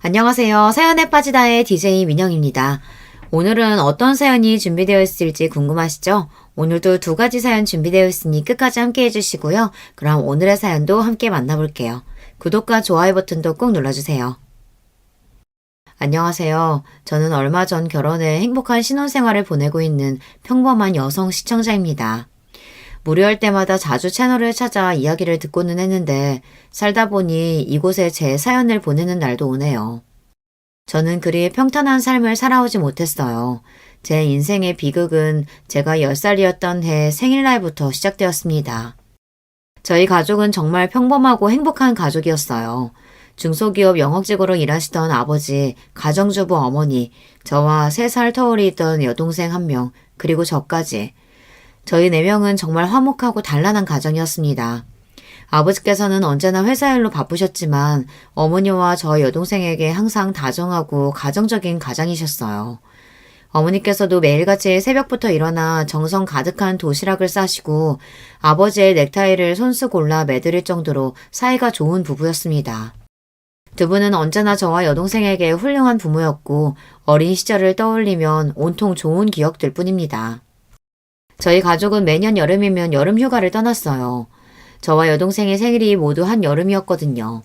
안녕하세요. 사연에 빠지다의 DJ 민영입니다. 오늘은 어떤 사연이 준비되어 있을지 궁금하시죠? 오늘도 두 가지 사연 준비되어 있으니 끝까지 함께 해주시고요. 그럼 오늘의 사연도 함께 만나볼게요. 구독과 좋아요 버튼도 꼭 눌러주세요. 안녕하세요. 저는 얼마 전 결혼해 행복한 신혼생활을 보내고 있는 평범한 여성 시청자입니다. 무료할 때마다 자주 채널을 찾아 이야기를 듣고는 했는데 살다 보니 이곳에 제 사연을 보내는 날도 오네요. 저는 그리 평탄한 삶을 살아오지 못했어요. 제 인생의 비극은 제가 10살이었던 해 생일날부터 시작되었습니다. 저희 가족은 정말 평범하고 행복한 가족이었어요. 중소기업 영업직으로 일하시던 아버지, 가정주부 어머니, 저와 3살 터울이 있던 여동생 1명, 그리고 저까지. 저희 4명은 정말 화목하고 단란한 가정이었습니다. 아버지께서는 언제나 회사 일로 바쁘셨지만 어머니와 저 여동생에게 항상 다정하고 가정적인 가장이셨어요. 어머니께서도 매일같이 새벽부터 일어나 정성 가득한 도시락을 싸시고 아버지의 넥타이를 손수 골라 매드릴 정도로 사이가 좋은 부부였습니다. 두 분은 언제나 저와 여동생에게 훌륭한 부모였고 어린 시절을 떠올리면 온통 좋은 기억들 뿐입니다. 저희 가족은 매년 여름이면 여름 휴가를 떠났어요. 저와 여동생의 생일이 모두 한 여름이었거든요.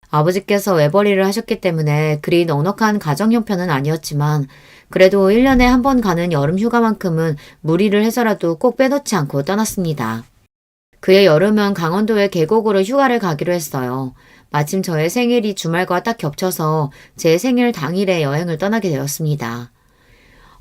아버지께서 외벌이를 하셨기 때문에 그리 넉넉한 가정 형편은 아니었지만 그래도 1년에 한 번 가는 여름 휴가만큼은 무리를 해서라도 꼭 빼놓지 않고 떠났습니다. 그해 여름은 강원도의 계곡으로 휴가를 가기로 했어요. 마침 저의 생일이 주말과 딱 겹쳐서 제 생일 당일에 여행을 떠나게 되었습니다.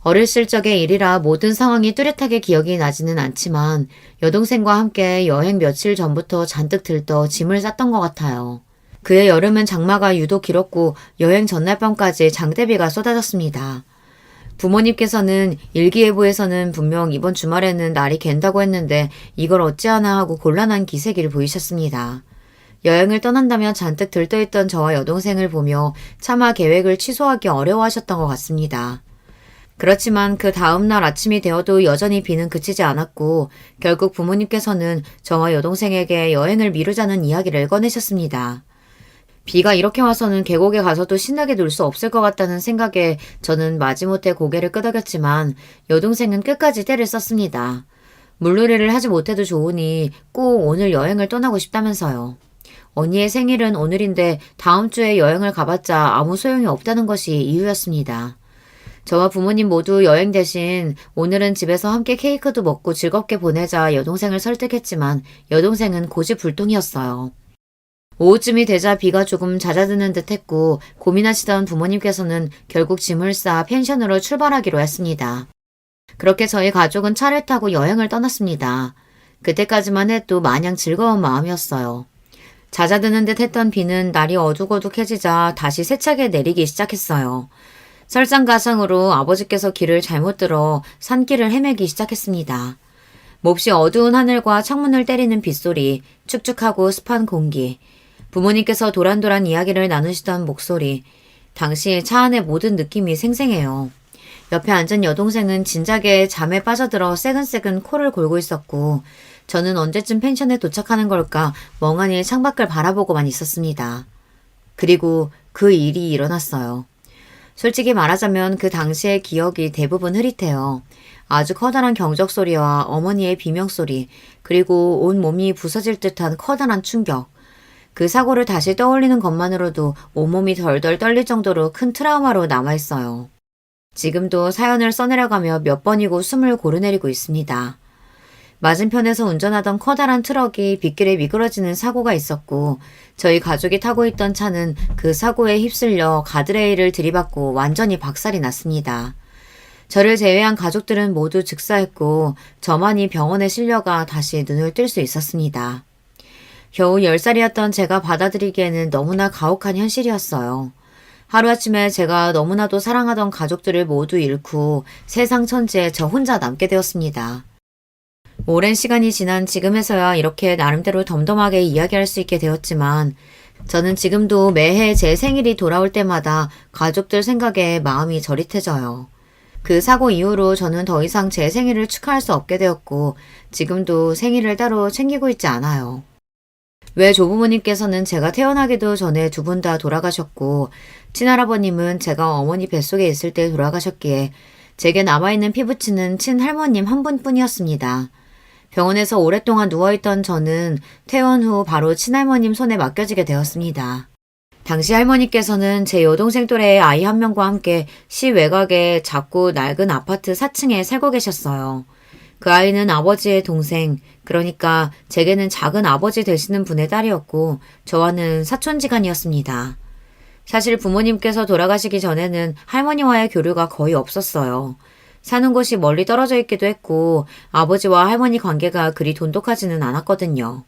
어렸을 적의 일이라 모든 상황이 뚜렷하게 기억이 나지는 않지만 여동생과 함께 여행 며칠 전부터 잔뜩 들떠 짐을 쌌던 것 같아요. 그해 여름은 장마가 유독 길었고 여행 전날 밤까지 장대비가 쏟아졌습니다. 부모님께서는 일기예보에서는 분명 이번 주말에는 날이 갠다고 했는데 이걸 어찌하나 하고 곤란한 기세기를 보이셨습니다. 여행을 떠난다며 잔뜩 들떠있던 저와 여동생을 보며 차마 계획을 취소하기 어려워하셨던 것 같습니다. 그렇지만 그 다음날 아침이 되어도 여전히 비는 그치지 않았고 결국 부모님께서는 저와 여동생에게 여행을 미루자는 이야기를 꺼내셨습니다. 비가 이렇게 와서는 계곡에 가서도 신나게 놀 수 없을 것 같다는 생각에 저는 마지못해 고개를 끄덕였지만 여동생은 끝까지 떼를 썼습니다. 물놀이를 하지 못해도 좋으니 꼭 오늘 여행을 떠나고 싶다면서요. 언니의 생일은 오늘인데 다음 주에 여행을 가봤자 아무 소용이 없다는 것이 이유였습니다. 저와 부모님 모두 여행 대신 오늘은 집에서 함께 케이크도 먹고 즐겁게 보내자 여동생을 설득했지만 여동생은 고집불통이었어요. 오후쯤이 되자 비가 조금 잦아드는 듯 했고 고민하시던 부모님께서는 결국 짐을 싸 펜션으로 출발하기로 했습니다. 그렇게 저희 가족은 차를 타고 여행을 떠났습니다. 그때까지만 해도 마냥 즐거운 마음이었어요. 잦아드는 듯 했던 비는 날이 어둑어둑해지자 다시 세차게 내리기 시작했어요. 설상가상으로 아버지께서 길을 잘못 들어 산길을 헤매기 시작했습니다. 몹시 어두운 하늘과 창문을 때리는 빗소리, 축축하고 습한 공기, 부모님께서 도란도란 이야기를 나누시던 목소리, 당시 차 안의 모든 느낌이 생생해요. 옆에 앉은 여동생은 진작에 잠에 빠져들어 새근새근 코를 골고 있었고 저는 언제쯤 펜션에 도착하는 걸까 멍하니 창밖을 바라보고만 있었습니다. 그리고 그 일이 일어났어요. 솔직히 말하자면 그 당시의 기억이 대부분 흐릿해요. 아주 커다란 경적소리와 어머니의 비명소리, 그리고 온 몸이 부서질 듯한 커다란 충격. 그 사고를 다시 떠올리는 것만으로도 온몸이 덜덜 떨릴 정도로 큰 트라우마로 남아있어요. 지금도 사연을 써내려가며 몇 번이고 숨을 고르내리고 있습니다. 맞은편에서 운전하던 커다란 트럭이 빗길에 미끄러지는 사고가 있었고 저희 가족이 타고 있던 차는 그 사고에 휩쓸려 가드레일을 들이받고 완전히 박살이 났습니다. 저를 제외한 가족들은 모두 즉사했고 저만이 병원에 실려가 다시 눈을 뜰 수 있었습니다. 겨우 10살이었던 제가 받아들이기에는 너무나 가혹한 현실이었어요. 하루아침에 제가 너무나도 사랑하던 가족들을 모두 잃고 세상 천지에 저 혼자 남게 되었습니다. 오랜 시간이 지난 지금에서야 이렇게 나름대로 덤덤하게 이야기할 수 있게 되었지만 저는 지금도 매해 제 생일이 돌아올 때마다 가족들 생각에 마음이 저릿해져요. 그 사고 이후로 저는 더 이상 제 생일을 축하할 수 없게 되었고 지금도 생일을 따로 챙기고 있지 않아요. 외 조부모님께서는 제가 태어나기도 전에 두 분 다 돌아가셨고, 친할아버님은 제가 어머니 뱃속에 있을 때 돌아가셨기에 제게 남아있는 피부친은 친할머님 한 분뿐이었습니다. 병원에서 오랫동안 누워있던 저는 퇴원 후 바로 친할머님 손에 맡겨지게 되었습니다. 당시 할머니께서는 제 여동생 또래의 아이 한 명과 함께 시 외곽의 작고 낡은 아파트 4층에 살고 계셨어요. 그 아이는 아버지의 동생, 그러니까 제게는 작은 아버지 되시는 분의 딸이었고 저와는 사촌지간이었습니다. 사실 부모님께서 돌아가시기 전에는 할머니와의 교류가 거의 없었어요. 사는 곳이 멀리 떨어져 있기도 했고 아버지와 할머니 관계가 그리 돈독하지는 않았거든요.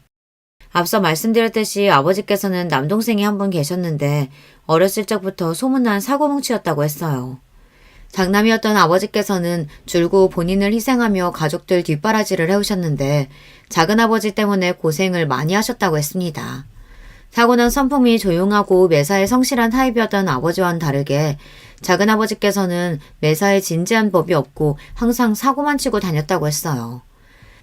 앞서 말씀드렸듯이 아버지께서는 남동생이 한 분 계셨는데 어렸을 적부터 소문난 사고뭉치였다고 했어요. 장남이었던 아버지께서는 줄곧 본인을 희생하며 가족들 뒷바라지를 해오셨는데 작은아버지 때문에 고생을 많이 하셨다고 했습니다. 타고난 성품이 조용하고 매사에 성실한 타입이었던 아버지와는 다르게 작은아버지께서는 매사에 진지한 법이 없고 항상 사고만 치고 다녔다고 했어요.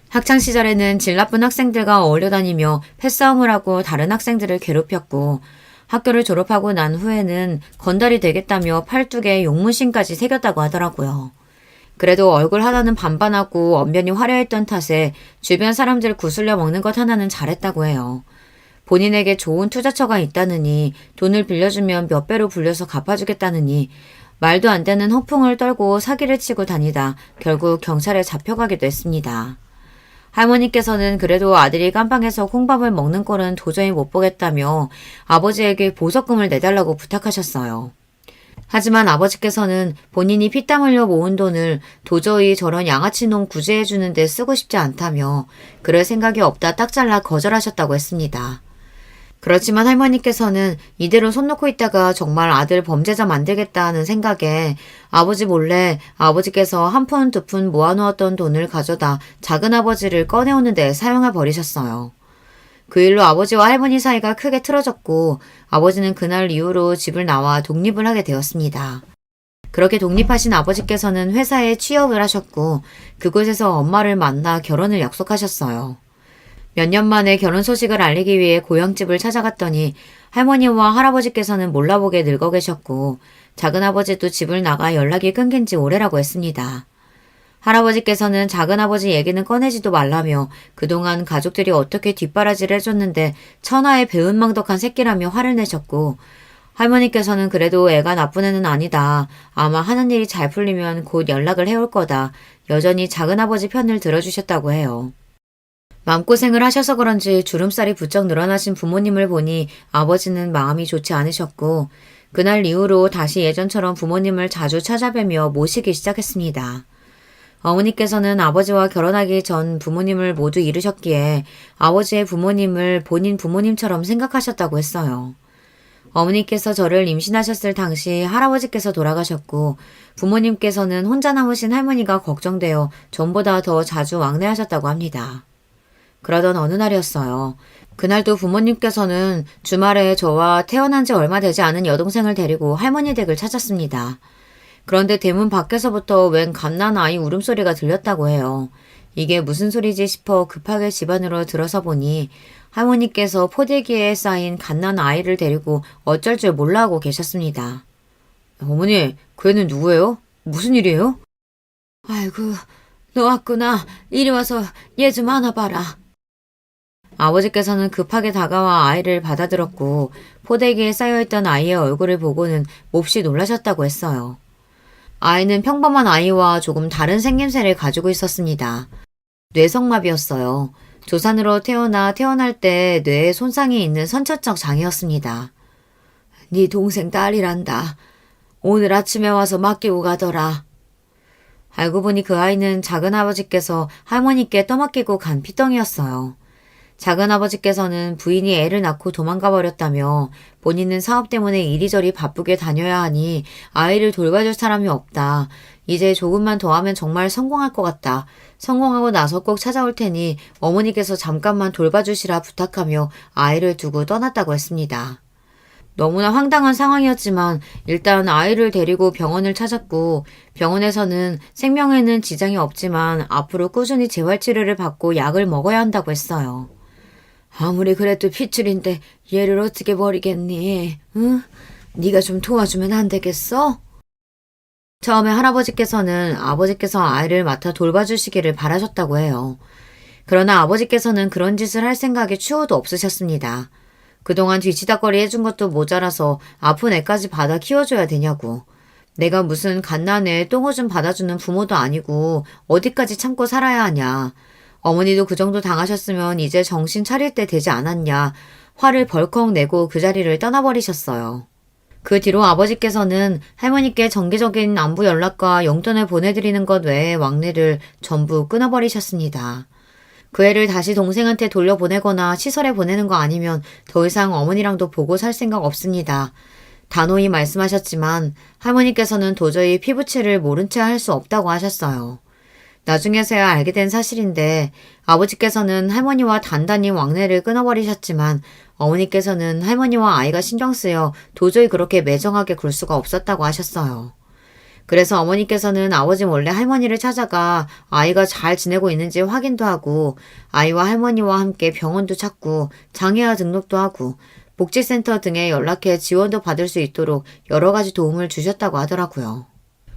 학창시절에는 질 나쁜 학생들과 어울려 다니며 패싸움을 하고 다른 학생들을 괴롭혔고 학교를 졸업하고 난 후에는 건달이 되겠다며 팔뚝에 용문신까지 새겼다고 하더라고요. 그래도 얼굴 하나는 반반하고 언변이 화려했던 탓에 주변 사람들 구슬려 먹는 것 하나는 잘했다고 해요. 본인에게 좋은 투자처가 있다느니 돈을 빌려주면 몇 배로 불려서 갚아주겠다느니 말도 안 되는 허풍을 떨고 사기를 치고 다니다 결국 경찰에 잡혀가기도 했습니다. 할머니께서는 그래도 아들이 깜빵에서 콩밥을 먹는 꼴은 도저히 못 보겠다며 아버지에게 보석금을 내달라고 부탁하셨어요. 하지만 아버지께서는 본인이 피땀 흘려 모은 돈을 도저히 저런 양아치 놈 구제해주는 데 쓰고 싶지 않다며 그럴 생각이 없다 딱 잘라 거절하셨다고 했습니다. 그렇지만 할머니께서는 이대로 손 놓고 있다가 정말 아들 범죄자 만들겠다 하는 생각에 아버지 몰래 아버지께서 한 푼 두 푼 모아놓았던 돈을 가져다 작은아버지를 꺼내오는 데 사용해 버리셨어요. 그 일로 아버지와 할머니 사이가 크게 틀어졌고 아버지는 그날 이후로 집을 나와 독립을 하게 되었습니다. 그렇게 독립하신 아버지께서는 회사에 취업을 하셨고 그곳에서 엄마를 만나 결혼을 약속하셨어요. 몇 년 만에 결혼 소식을 알리기 위해 고향집을 찾아갔더니 할머니와 할아버지께서는 몰라보게 늙어 계셨고 작은아버지도 집을 나가 연락이 끊긴 지 오래라고 했습니다. 할아버지께서는 작은아버지 얘기는 꺼내지도 말라며 그동안 가족들이 어떻게 뒷바라지를 해줬는데 천하의 배은망덕한 새끼라며 화를 내셨고 할머니께서는 그래도 애가 나쁜 애는 아니다. 아마 하는 일이 잘 풀리면 곧 연락을 해올 거다. 여전히 작은아버지 편을 들어주셨다고 해요. 마음고생을 하셔서 그런지 주름살이 부쩍 늘어나신 부모님을 보니 아버지는 마음이 좋지 않으셨고 그날 이후로 다시 예전처럼 부모님을 자주 찾아뵈며 모시기 시작했습니다. 어머니께서는 아버지와 결혼하기 전 부모님을 모두 잃으셨기에 아버지의 부모님을 본인 부모님처럼 생각하셨다고 했어요. 어머니께서 저를 임신하셨을 당시 할아버지께서 돌아가셨고 부모님께서는 혼자 남으신 할머니가 걱정되어 전보다 더 자주 왕래하셨다고 합니다. 그러던 어느 날이었어요. 그날도 부모님께서는 주말에 저와 태어난 지 얼마 되지 않은 여동생을 데리고 할머니 댁을 찾았습니다. 그런데 대문 밖에서부터 웬 갓난 아이 울음소리가 들렸다고 해요. 이게 무슨 소리지 싶어 급하게 집 안으로 들어서 보니 할머니께서 포대기에 쌓인 갓난 아이를 데리고 어쩔 줄 몰라 하고 계셨습니다. 어머니, 그 애는 누구예요? 무슨 일이에요? 아이고, 너 왔구나. 이리 와서 얘 좀 안아봐라. 아버지께서는 급하게 다가와 아이를 받아들었고 포대기에 쌓여있던 아이의 얼굴을 보고는 몹시 놀라셨다고 했어요. 아이는 평범한 아이와 조금 다른 생김새를 가지고 있었습니다. 뇌성마비였어요. 조산으로 태어날 때 뇌에 손상이 있는 선천적 장애였습니다. 네 동생 딸이란다. 오늘 아침에 와서 맡기고 가더라. 알고 보니 그 아이는 작은아버지께서 할머니께 떠맡기고 간 피덩이였어요. 작은아버지께서는 부인이 애를 낳고 도망가 버렸다며 본인은 사업 때문에 이리저리 바쁘게 다녀야 하니 아이를 돌봐줄 사람이 없다. 이제 조금만 더 하면 정말 성공할 것 같다. 성공하고 나서 꼭 찾아올 테니 어머니께서 잠깐만 돌봐주시라 부탁하며 아이를 두고 떠났다고 했습니다. 너무나 황당한 상황이었지만 일단 아이를 데리고 병원을 찾았고 병원에서는 생명에는 지장이 없지만 앞으로 꾸준히 재활치료를 받고 약을 먹어야 한다고 했어요. 아무리 그래도 핏줄인데 얘를 어떻게 버리겠니? 응? 네가 좀 도와주면 안 되겠어? 처음에 할아버지께서는 아버지께서 아이를 맡아 돌봐주시기를 바라셨다고 해요. 그러나 아버지께서는 그런 짓을 할 생각이 추호도 없으셨습니다. 그동안 뒤치다거리 해준 것도 모자라서 아픈 애까지 받아 키워줘야 되냐고. 내가 무슨 갓난애 똥오줌 받아주는 부모도 아니고 어디까지 참고 살아야 하냐. 어머니도 그 정도 당하셨으면 이제 정신 차릴 때 되지 않았냐. 화를 벌컥 내고 그 자리를 떠나버리셨어요. 그 뒤로 아버지께서는 할머니께 정기적인 안부 연락과 용돈을 보내드리는 것 외에 왕래를 전부 끊어버리셨습니다. 그 애를 다시 동생한테 돌려보내거나 시설에 보내는 거 아니면 더 이상 어머니랑도 보고 살 생각 없습니다. 단호히 말씀하셨지만 할머니께서는 도저히 피부치를 모른 채 할 수 없다고 하셨어요. 나중에서야 알게 된 사실인데 아버지께서는 할머니와 단단히 왕래를 끊어버리셨지만 어머니께서는 할머니와 아이가 신경 쓰여 도저히 그렇게 매정하게 굴 수가 없었다고 하셨어요. 그래서 어머니께서는 아버지 몰래 할머니를 찾아가 아이가 잘 지내고 있는지 확인도 하고 아이와 할머니와 함께 병원도 찾고 장애아 등록도 하고 복지센터 등에 연락해 지원도 받을 수 있도록 여러 가지 도움을 주셨다고 하더라고요.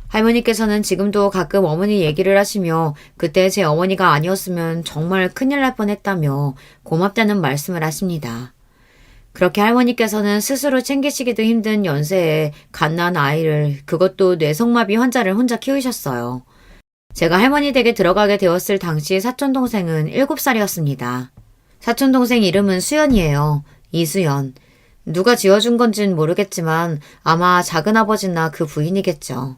할머니께서는 지금도 가끔 어머니 얘기를 하시며 그때 제 어머니가 아니었으면 정말 큰일 날 뻔했다며 고맙다는 말씀을 하십니다. 그렇게 할머니께서는 스스로 챙기시기도 힘든 연세에 갓난 아이를, 그것도 뇌성마비 환자를 혼자 키우셨어요. 제가 할머니 댁에 들어가게 되었을 당시 사촌동생은 7살이었습니다. 사촌동생 이름은 수연이에요. 이수연. 누가 지어준 건진 모르겠지만 아마 작은아버지나 그 부인이겠죠.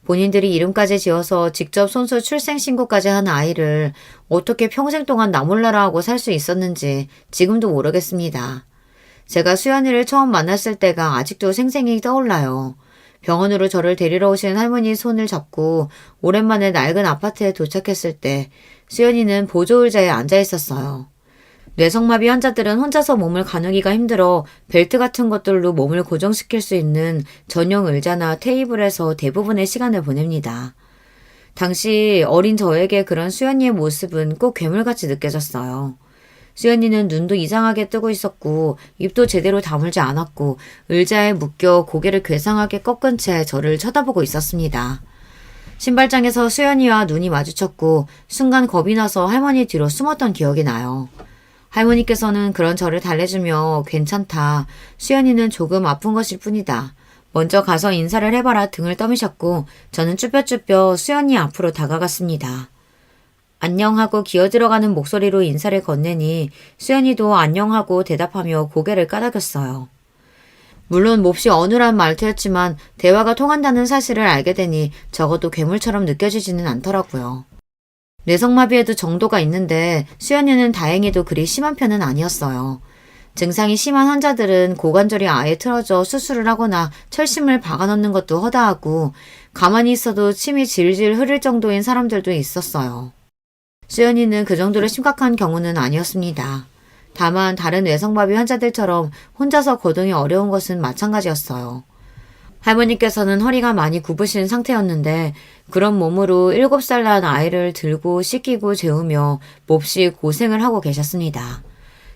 본인들이 이름까지 지어서 직접 손수 출생신고까지 한 아이를 어떻게 평생 동안 나 몰라라 하고 살 수 있었는지 지금도 모르겠습니다. 제가 수연이를 처음 만났을 때가 아직도 생생히 떠올라요. 병원으로 저를 데리러 오신 할머니 손을 잡고 오랜만에 낡은 아파트에 도착했을 때 수연이는 보조의자에 앉아 있었어요. 뇌성마비 환자들은 혼자서 몸을 가누기가 힘들어 벨트 같은 것들로 몸을 고정시킬 수 있는 전용 의자나 테이블에서 대부분의 시간을 보냅니다. 당시 어린 저에게 그런 수연이의 모습은 꼭 괴물같이 느껴졌어요. 수연이는 눈도 이상하게 뜨고 있었고 입도 제대로 다물지 않았고 의자에 묶여 고개를 괴상하게 꺾은 채 저를 쳐다보고 있었습니다. 신발장에서 수연이와 눈이 마주쳤고 순간 겁이 나서 할머니 뒤로 숨었던 기억이 나요. 할머니께서는 그런 저를 달래주며 괜찮다. 수연이는 조금 아픈 것일 뿐이다. 먼저 가서 인사를 해봐라 등을 떠미셨고 저는 쭈뼛쭈뼛 수연이 앞으로 다가갔습니다. 안녕하고 기어들어가는 목소리로 인사를 건네니 수연이도 안녕하고 대답하며 고개를 까닥였어요. 물론 몹시 어눌한 말투였지만 대화가 통한다는 사실을 알게 되니 적어도 괴물처럼 느껴지지는 않더라고요. 뇌성마비에도 정도가 있는데 수연이는 다행히도 그리 심한 편은 아니었어요. 증상이 심한 환자들은 고관절이 아예 틀어져 수술을 하거나 철심을 박아넣는 것도 허다하고 가만히 있어도 침이 질질 흐를 정도인 사람들도 있었어요. 수연이는 그 정도로 심각한 경우는 아니었습니다. 다만 다른 뇌성마비 환자들처럼 혼자서 거동이 어려운 것은 마찬가지였어요. 할머니께서는 허리가 많이 굽으신 상태였는데 그런 몸으로 7살 난 아이를 들고 씻기고 재우며 몹시 고생을 하고 계셨습니다.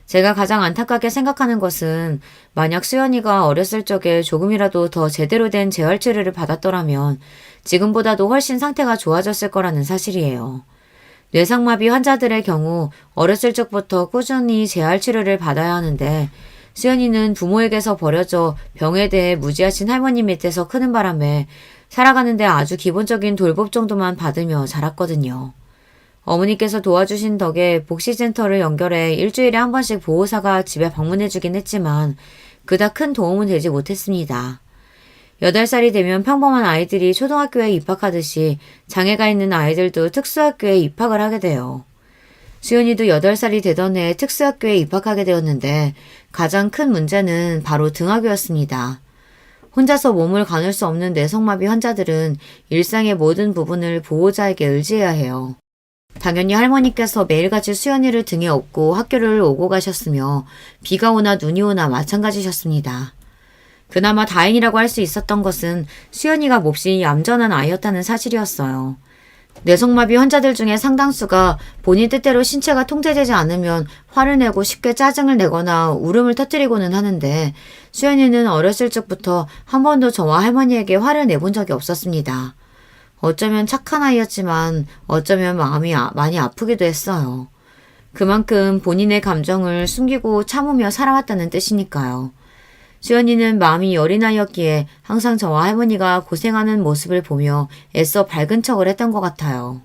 제가 가장 안타깝게 생각하는 것은 만약 수연이가 어렸을 적에 조금이라도 더 제대로 된 재활치료를 받았더라면 지금보다도 훨씬 상태가 좋아졌을 거라는 사실이에요. 뇌성마비 환자들의 경우 어렸을 적부터 꾸준히 재활치료를 받아야 하는데 수연이는 부모에게서 버려져 병에 대해 무지하신 할머니 밑에서 크는 바람에 살아가는데 아주 기본적인 돌봄 정도만 받으며 자랐거든요. 어머니께서 도와주신 덕에 복지센터를 연결해 일주일에 한 번씩 보호사가 집에 방문해주긴 했지만 그닥 큰 도움은 되지 못했습니다. 8살이 되면 평범한 아이들이 초등학교에 입학하듯이 장애가 있는 아이들도 특수학교에 입학을 하게 돼요. 수연이도 8살이 되던 해에 특수학교에 입학하게 되었는데 가장 큰 문제는 바로 등하교였습니다. 혼자서 몸을 가눌 수 없는 뇌성마비 환자들은 일상의 모든 부분을 보호자에게 의지해야 해요. 당연히 할머니께서 매일같이 수연이를 등에 업고 학교를 오고 가셨으며 비가 오나 눈이 오나 마찬가지셨습니다. 그나마 다행이라고 할 수 있었던 것은 수연이가 몹시 얌전한 아이였다는 사실이었어요. 뇌성마비 환자들 중에 상당수가 본인 뜻대로 신체가 통제되지 않으면 화를 내고 쉽게 짜증을 내거나 울음을 터뜨리고는 하는데 수연이는 어렸을 적부터 한 번도 저와 할머니에게 화를 내본 적이 없었습니다. 어쩌면 착한 아이였지만 어쩌면 마음이 많이 아프기도 했어요. 그만큼 본인의 감정을 숨기고 참으며 살아왔다는 뜻이니까요. 수연이는 마음이 여린 아이였기에 항상 저와 할머니가 고생하는 모습을 보며 애써 밝은 척을 했던 것 같아요.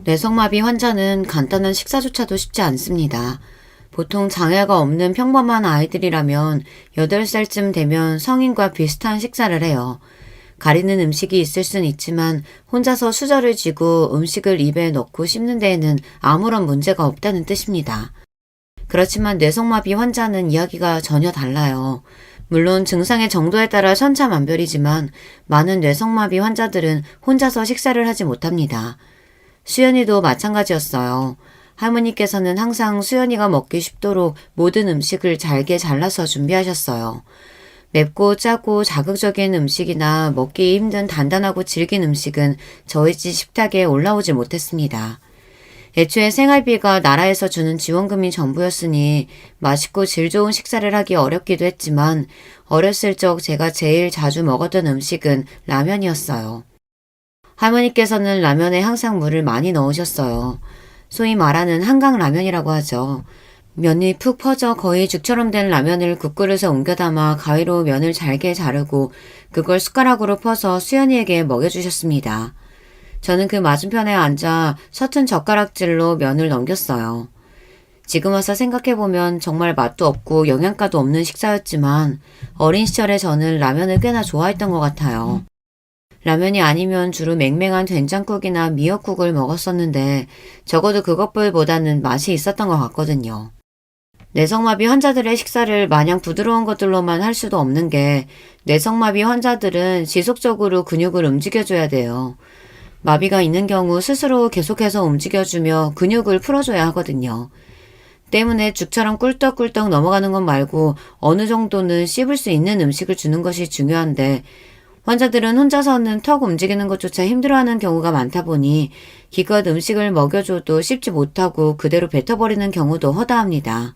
뇌성마비 환자는 간단한 식사조차도 쉽지 않습니다. 보통 장애가 없는 평범한 아이들이라면 8살쯤 되면 성인과 비슷한 식사를 해요. 가리는 음식이 있을 순 있지만 혼자서 수저를 쥐고 음식을 입에 넣고 씹는 데에는 아무런 문제가 없다는 뜻입니다. 그렇지만 뇌성마비 환자는 이야기가 전혀 달라요. 물론 증상의 정도에 따라 천차만별이지만 많은 뇌성마비 환자들은 혼자서 식사를 하지 못합니다. 수연이도 마찬가지였어요. 할머니께서는 항상 수연이가 먹기 쉽도록 모든 음식을 잘게 잘라서 준비하셨어요. 맵고 짜고 자극적인 음식이나 먹기 힘든 단단하고 질긴 음식은 저희 집 식탁에 올라오지 못했습니다. 애초에 생활비가 나라에서 주는 지원금이 전부였으니 맛있고 질 좋은 식사를 하기 어렵기도 했지만 어렸을 적 제가 제일 자주 먹었던 음식은 라면이었어요. 할머니께서는 라면에 항상 물을 많이 넣으셨어요. 소위 말하는 한강라면이라고 하죠. 면이 푹 퍼져 거의 죽처럼 된 라면을 국그릇에 옮겨 담아 가위로 면을 잘게 자르고 그걸 숟가락으로 퍼서 수연이에게 먹여주셨습니다. 저는 그 맞은편에 앉아 서툰 젓가락질로 면을 넘겼어요. 지금 와서 생각해보면 정말 맛도 없고 영양가도 없는 식사였지만 어린 시절에 저는 라면을 꽤나 좋아했던 것 같아요. 라면이 아니면 주로 맹맹한 된장국이나 미역국을 먹었었는데 적어도 그것보다는 맛이 있었던 것 같거든요. 뇌성마비 환자들의 식사를 마냥 부드러운 것들로만 할 수도 없는 게 뇌성마비 환자들은 지속적으로 근육을 움직여줘야 돼요. 마비가 있는 경우 스스로 계속해서 움직여주며 근육을 풀어줘야 하거든요. 때문에 죽처럼 꿀떡꿀떡 넘어가는 것 말고 어느 정도는 씹을 수 있는 음식을 주는 것이 중요한데 환자들은 혼자서는 턱 움직이는 것조차 힘들어하는 경우가 많다 보니 기껏 음식을 먹여줘도 씹지 못하고 그대로 뱉어버리는 경우도 허다합니다.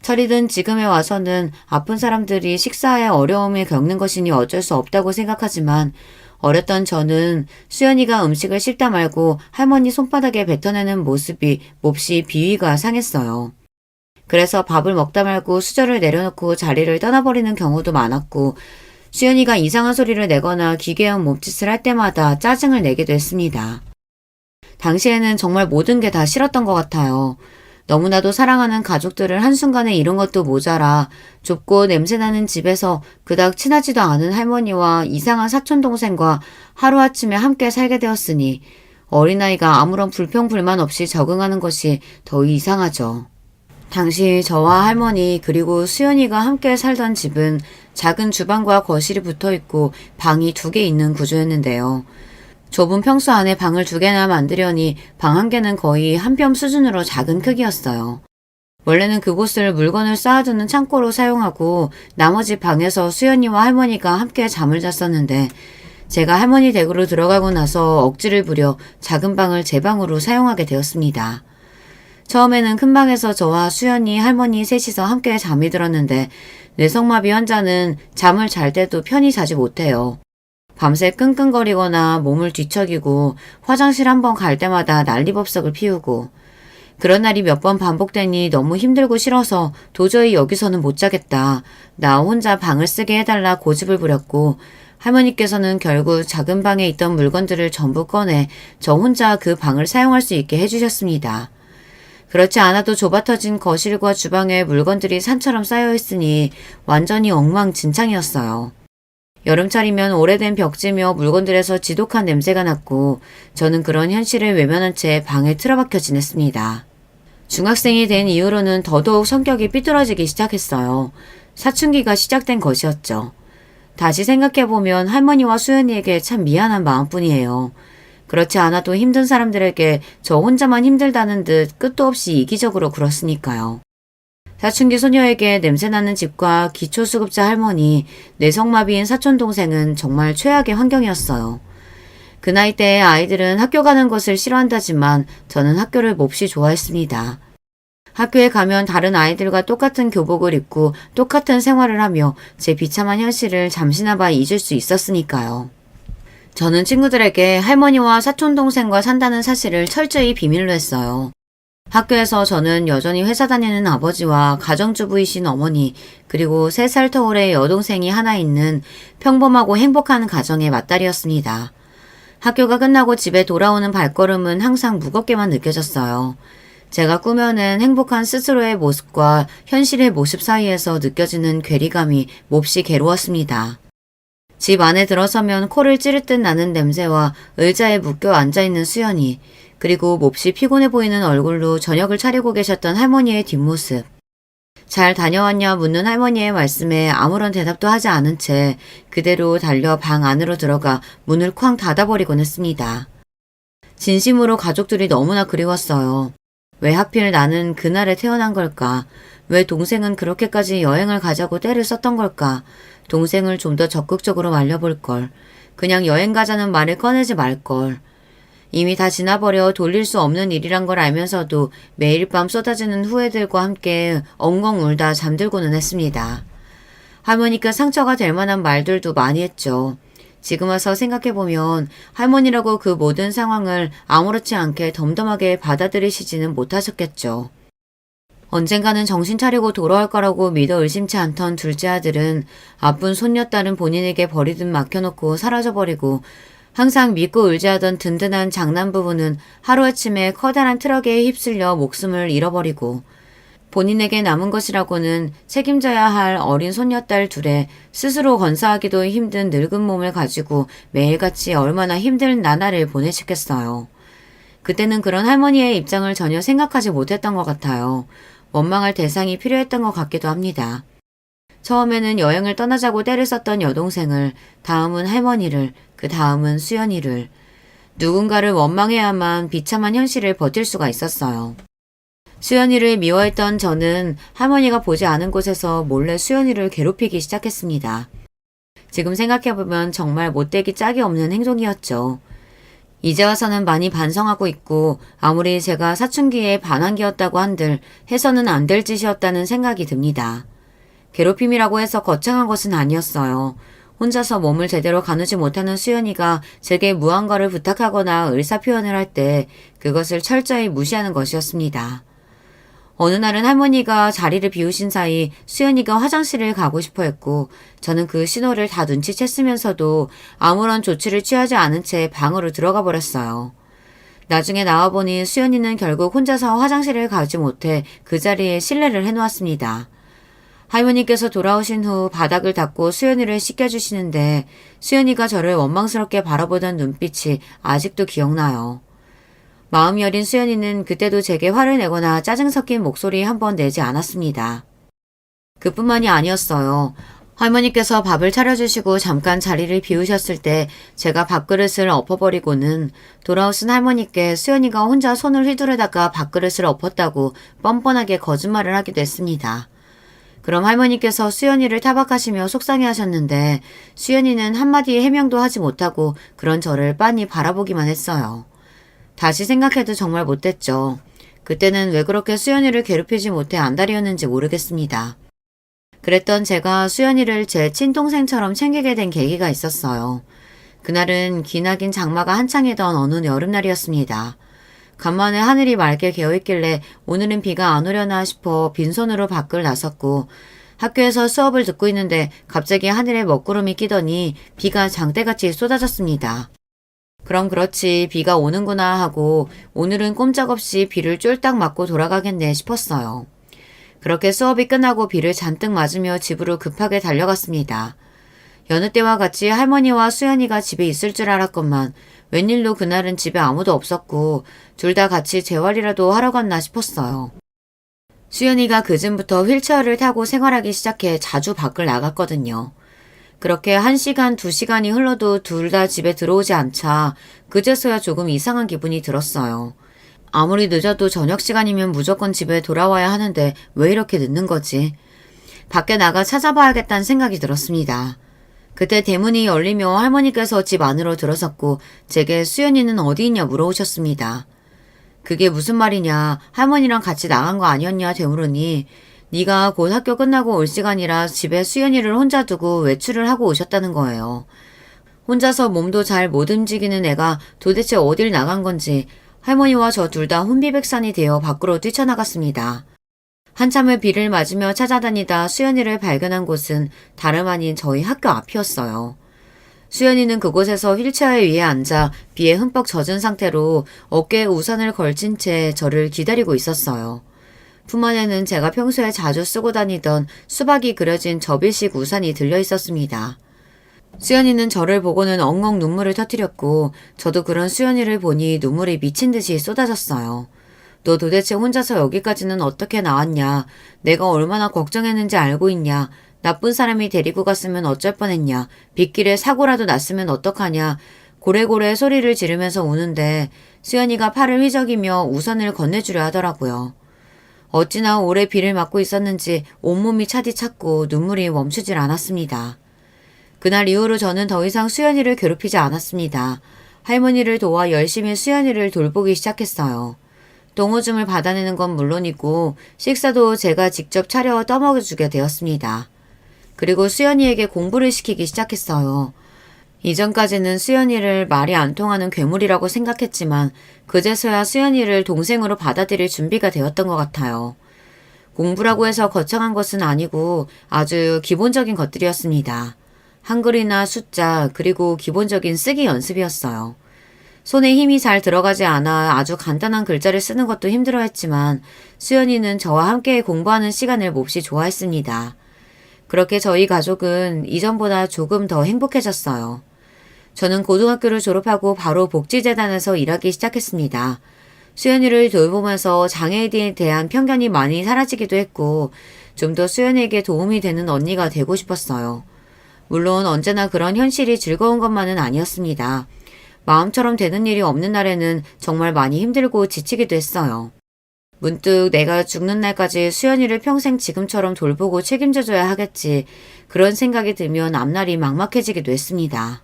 철이 든 지금에 와서는 아픈 사람들이 식사에 어려움을 겪는 것이니 어쩔 수 없다고 생각하지만 어렸던 저는 수연이가 음식을 씹다 말고 할머니 손바닥에 뱉어내는 모습이 몹시 비위가 상했어요. 그래서 밥을 먹다 말고 수저를 내려놓고 자리를 떠나버리는 경우도 많았고 수연이가 이상한 소리를 내거나 기괴한 몸짓을 할 때마다 짜증을 내기도 했습니다. 당시에는 정말 모든 게 다 싫었던 것 같아요. 너무나도 사랑하는 가족들을 한순간에 잃은 것도 모자라 좁고 냄새나는 집에서 그닥 친하지도 않은 할머니와 이상한 사촌동생과 하루아침에 함께 살게 되었으니 어린아이가 아무런 불평불만 없이 적응하는 것이 더 이상하죠. 당시 저와 할머니 그리고 수연이가 함께 살던 집은 작은 주방과 거실이 붙어있고 방이 2개 있는 구조였는데요. 좁은 평수 안에 방을 2개나 만들려니 방 1개는 거의 한 뼘 수준으로 작은 크기였어요. 원래는 그곳을 물건을 쌓아두는 창고로 사용하고 나머지 방에서 수연이와 할머니가 함께 잠을 잤었는데 제가 할머니 댁으로 들어가고 나서 억지를 부려 작은 방을 제 방으로 사용하게 되었습니다. 처음에는 큰 방에서 저와 수연이 할머니 셋이서 함께 잠이 들었는데 뇌성마비 환자는 잠을 잘 때도 편히 자지 못해요. 밤새 끙끙거리거나 몸을 뒤척이고 화장실 한 번 갈 때마다 난리법석을 피우고 그런 날이 몇 번 반복되니 너무 힘들고 싫어서 도저히 여기서는 못 자겠다. 나 혼자 방을 쓰게 해달라 고집을 부렸고 할머니께서는 결국 작은 방에 있던 물건들을 전부 꺼내 저 혼자 그 방을 사용할 수 있게 해주셨습니다. 그렇지 않아도 좁아터진 거실과 주방에 물건들이 산처럼 쌓여있으니 완전히 엉망진창이었어요. 여름철이면 오래된 벽지며 물건들에서 지독한 냄새가 났고 저는 그런 현실을 외면한 채 방에 틀어박혀 지냈습니다. 중학생이 된 이후로는 더더욱 성격이 삐뚤어지기 시작했어요. 사춘기가 시작된 것이었죠. 다시 생각해보면 할머니와 수연이에게 참 미안한 마음뿐이에요. 그렇지 않아도 힘든 사람들에게 저 혼자만 힘들다는 듯 끝도 없이 이기적으로 굴었으니까요. 사춘기 소녀에게 냄새나는 집과 기초수급자 할머니, 뇌성마비인 사촌동생은 정말 최악의 환경이었어요. 그 나이대의 아이들은 학교 가는 것을 싫어한다지만 저는 학교를 몹시 좋아했습니다. 학교에 가면 다른 아이들과 똑같은 교복을 입고 똑같은 생활을 하며 제 비참한 현실을 잠시나마 잊을 수 있었으니까요. 저는 친구들에게 할머니와 사촌동생과 산다는 사실을 철저히 비밀로 했어요. 학교에서 저는 여전히 회사 다니는 아버지와 가정주부이신 어머니, 그리고 3살 터울의 여동생이 하나 있는 평범하고 행복한 가정의 맏딸이었습니다. 학교가 끝나고 집에 돌아오는 발걸음은 항상 무겁게만 느껴졌어요. 제가 꾸며낸 행복한 스스로의 모습과 현실의 모습 사이에서 느껴지는 괴리감이 몹시 괴로웠습니다. 집 안에 들어서면 코를 찌를 듯 나는 냄새와 의자에 묶여 앉아있는 수연이, 그리고 몹시 피곤해 보이는 얼굴로 저녁을 차리고 계셨던 할머니의 뒷모습. 잘 다녀왔냐 묻는 할머니의 말씀에 아무런 대답도 하지 않은 채 그대로 달려 방 안으로 들어가 문을 쾅 닫아버리곤 했습니다. 진심으로 가족들이 너무나 그리웠어요. 왜 하필 나는 그날에 태어난 걸까? 왜 동생은 그렇게까지 여행을 가자고 떼를 썼던 걸까? 동생을 좀 더 적극적으로 말려볼 걸. 그냥 여행 가자는 말을 꺼내지 말 걸. 이미 다 지나버려 돌릴 수 없는 일이란 걸 알면서도 매일 밤 쏟아지는 후회들과 함께 엉엉 울다 잠들고는 했습니다. 할머니께 상처가 될 만한 말들도 많이 했죠. 지금 와서 생각해보면 할머니라고 그 모든 상황을 아무렇지 않게 덤덤하게 받아들이시지는 못하셨겠죠. 언젠가는 정신 차리고 돌아올 거라고 믿어 의심치 않던 둘째 아들은 아픈 손녀딸은 본인에게 버리듯 맡겨놓고 사라져버리고 항상 믿고 의지하던 든든한 장남 부부는 하루아침에 커다란 트럭에 휩쓸려 목숨을 잃어버리고 본인에게 남은 것이라고는 책임져야 할 어린 손녀딸 둘에 스스로 건사하기도 힘든 늙은 몸을 가지고 매일같이 얼마나 힘든 나날을 보내셨겠어요. 그때는 그런 할머니의 입장을 전혀 생각하지 못했던 것 같아요. 원망할 대상이 필요했던 것 같기도 합니다. 처음에는 여행을 떠나자고 떼를 썼던 여동생을, 다음은 할머니를, 그 다음은 수연이를. 누군가를 원망해야만 비참한 현실을 버틸 수가 있었어요. 수연이를 미워했던 저는 할머니가 보지 않은 곳에서 몰래 수연이를 괴롭히기 시작했습니다. 지금 생각해보면 정말 못되기 짝이 없는 행동이었죠. 이제 와서는 많이 반성하고 있고 아무리 제가 사춘기에 반항기였다고 한들 해서는 안 될 짓이었다는 생각이 듭니다. 괴롭힘이라고 해서 거창한 것은 아니었어요. 혼자서 몸을 제대로 가누지 못하는 수연이가 제게 무언가를 부탁하거나 의사표현을 할 때 그것을 철저히 무시하는 것이었습니다. 어느 날은 할머니가 자리를 비우신 사이 수연이가 화장실을 가고 싶어 했고 저는 그 신호를 다 눈치챘으면서도 아무런 조치를 취하지 않은 채 방으로 들어가 버렸어요. 나중에 나와보니 수연이는 결국 혼자서 화장실을 가지 못해 그 자리에 실내를 해놓았습니다. 할머니께서 돌아오신 후 바닥을 닦고 수연이를 씻겨주시는데 수연이가 저를 원망스럽게 바라보던 눈빛이 아직도 기억나요. 마음 여린 수연이는 그때도 제게 화를 내거나 짜증 섞인 목소리 한 번 내지 않았습니다. 그뿐만이 아니었어요. 할머니께서 밥을 차려주시고 잠깐 자리를 비우셨을 때 제가 밥그릇을 엎어버리고는 돌아오신 할머니께 수연이가 혼자 손을 휘두르다가 밥그릇을 엎었다고 뻔뻔하게 거짓말을 하기도 했습니다. 그럼 할머니께서 수연이를 타박하시며 속상해하셨는데 수연이는 한마디 해명도 하지 못하고 그런 저를 빤히 바라보기만 했어요. 다시 생각해도 정말 못됐죠. 그때는 왜 그렇게 수연이를 괴롭히지 못해 안달이었는지 모르겠습니다. 그랬던 제가 수연이를 제 친동생처럼 챙기게 된 계기가 있었어요. 그날은 기나긴 장마가 한창이던 어느 여름날이었습니다. 간만에 하늘이 맑게 개어있길래 오늘은 비가 안 오려나 싶어 빈손으로 밖을 나섰고 학교에서 수업을 듣고 있는데 갑자기 하늘에 먹구름이 끼더니 비가 장대같이 쏟아졌습니다. 그럼 그렇지 비가 오는구나 하고 오늘은 꼼짝없이 비를 쫄딱 맞고 돌아가겠네 싶었어요. 그렇게 수업이 끝나고 비를 잔뜩 맞으며 집으로 급하게 달려갔습니다. 여느 때와 같이 할머니와 수연이가 집에 있을 줄 알았건만 웬일로 그날은 집에 아무도 없었고 둘 다 같이 재활이라도 하러 갔나 싶었어요. 수연이가 그전부터 휠체어를 타고 생활하기 시작해 자주 밖을 나갔거든요. 그렇게 1시간, 2시간이 흘러도 둘 다 집에 들어오지 않자 그제서야 조금 이상한 기분이 들었어요. 아무리 늦어도 저녁 시간이면 무조건 집에 돌아와야 하는데 왜 이렇게 늦는 거지? 밖에 나가 찾아봐야겠다는 생각이 들었습니다. 그때 대문이 열리며 할머니께서 집 안으로 들어섰고 제게 수연이는 어디 있냐 물어오셨습니다. 그게 무슨 말이냐, 할머니랑 같이 나간 거 아니었냐 되물으니 네가 곧 학교 끝나고 올 시간이라 집에 수연이를 혼자 두고 외출을 하고 오셨다는 거예요. 혼자서 몸도 잘 못 움직이는 애가 도대체 어딜 나간 건지 할머니와 저 둘 다 혼비백산이 되어 밖으로 뛰쳐나갔습니다. 한참을 비를 맞으며 찾아다니다 수연이를 발견한 곳은 다름 아닌 저희 학교 앞이었어요. 수연이는 그곳에서 휠체어에 위에 앉아 비에 흠뻑 젖은 상태로 어깨에 우산을 걸친 채 저를 기다리고 있었어요. 품 안에는 제가 평소에 자주 쓰고 다니던 수박이 그려진 접이식 우산이 들려 있었습니다. 수연이는 저를 보고는 엉엉 눈물을 터뜨렸고 저도 그런 수연이를 보니 눈물이 미친 듯이 쏟아졌어요. 너 도대체 혼자서 여기까지는 어떻게 나왔냐? 내가 얼마나 걱정했는지 알고 있냐? 나쁜 사람이 데리고 갔으면 어쩔 뻔했냐? 빗길에 사고라도 났으면 어떡하냐? 고래고래 소리를 지르면서 우는데 수연이가 팔을 휘저기며 우산을 건네주려 하더라고요. 어찌나 오래 비를 맞고 있었는지 온몸이 차디 찼고 눈물이 멈추질 않았습니다. 그날 이후로 저는 더 이상 수연이를 괴롭히지 않았습니다. 할머니를 도와 열심히 수연이를 돌보기 시작했어요. 똥오줌을 받아내는 건 물론이고 식사도 제가 직접 차려 떠먹여주게 되었습니다. 그리고 수연이에게 공부를 시키기 시작했어요. 이전까지는 수연이를 말이 안 통하는 괴물이라고 생각했지만 그제서야 수연이를 동생으로 받아들일 준비가 되었던 것 같아요. 공부라고 해서 거창한 것은 아니고 아주 기본적인 것들이었습니다. 한글이나 숫자 그리고 기본적인 쓰기 연습이었어요. 손에 힘이 잘 들어가지 않아 아주 간단한 글자를 쓰는 것도 힘들어했지만 수연이는 저와 함께 공부하는 시간을 몹시 좋아했습니다. 그렇게 저희 가족은 이전보다 조금 더 행복해졌어요. 저는 고등학교를 졸업하고 바로 복지재단에서 일하기 시작했습니다. 수연이를 돌보면서 장애에 대한 편견이 많이 사라지기도 했고 좀 더 수연이에게 도움이 되는 언니가 되고 싶었어요. 물론 언제나 그런 현실이 즐거운 것만은 아니었습니다. 마음처럼 되는 일이 없는 날에는 정말 많이 힘들고 지치기도 했어요. 문득 내가 죽는 날까지 수연이를 평생 지금처럼 돌보고 책임져줘야 하겠지. 그런 생각이 들면 앞날이 막막해지기도 했습니다.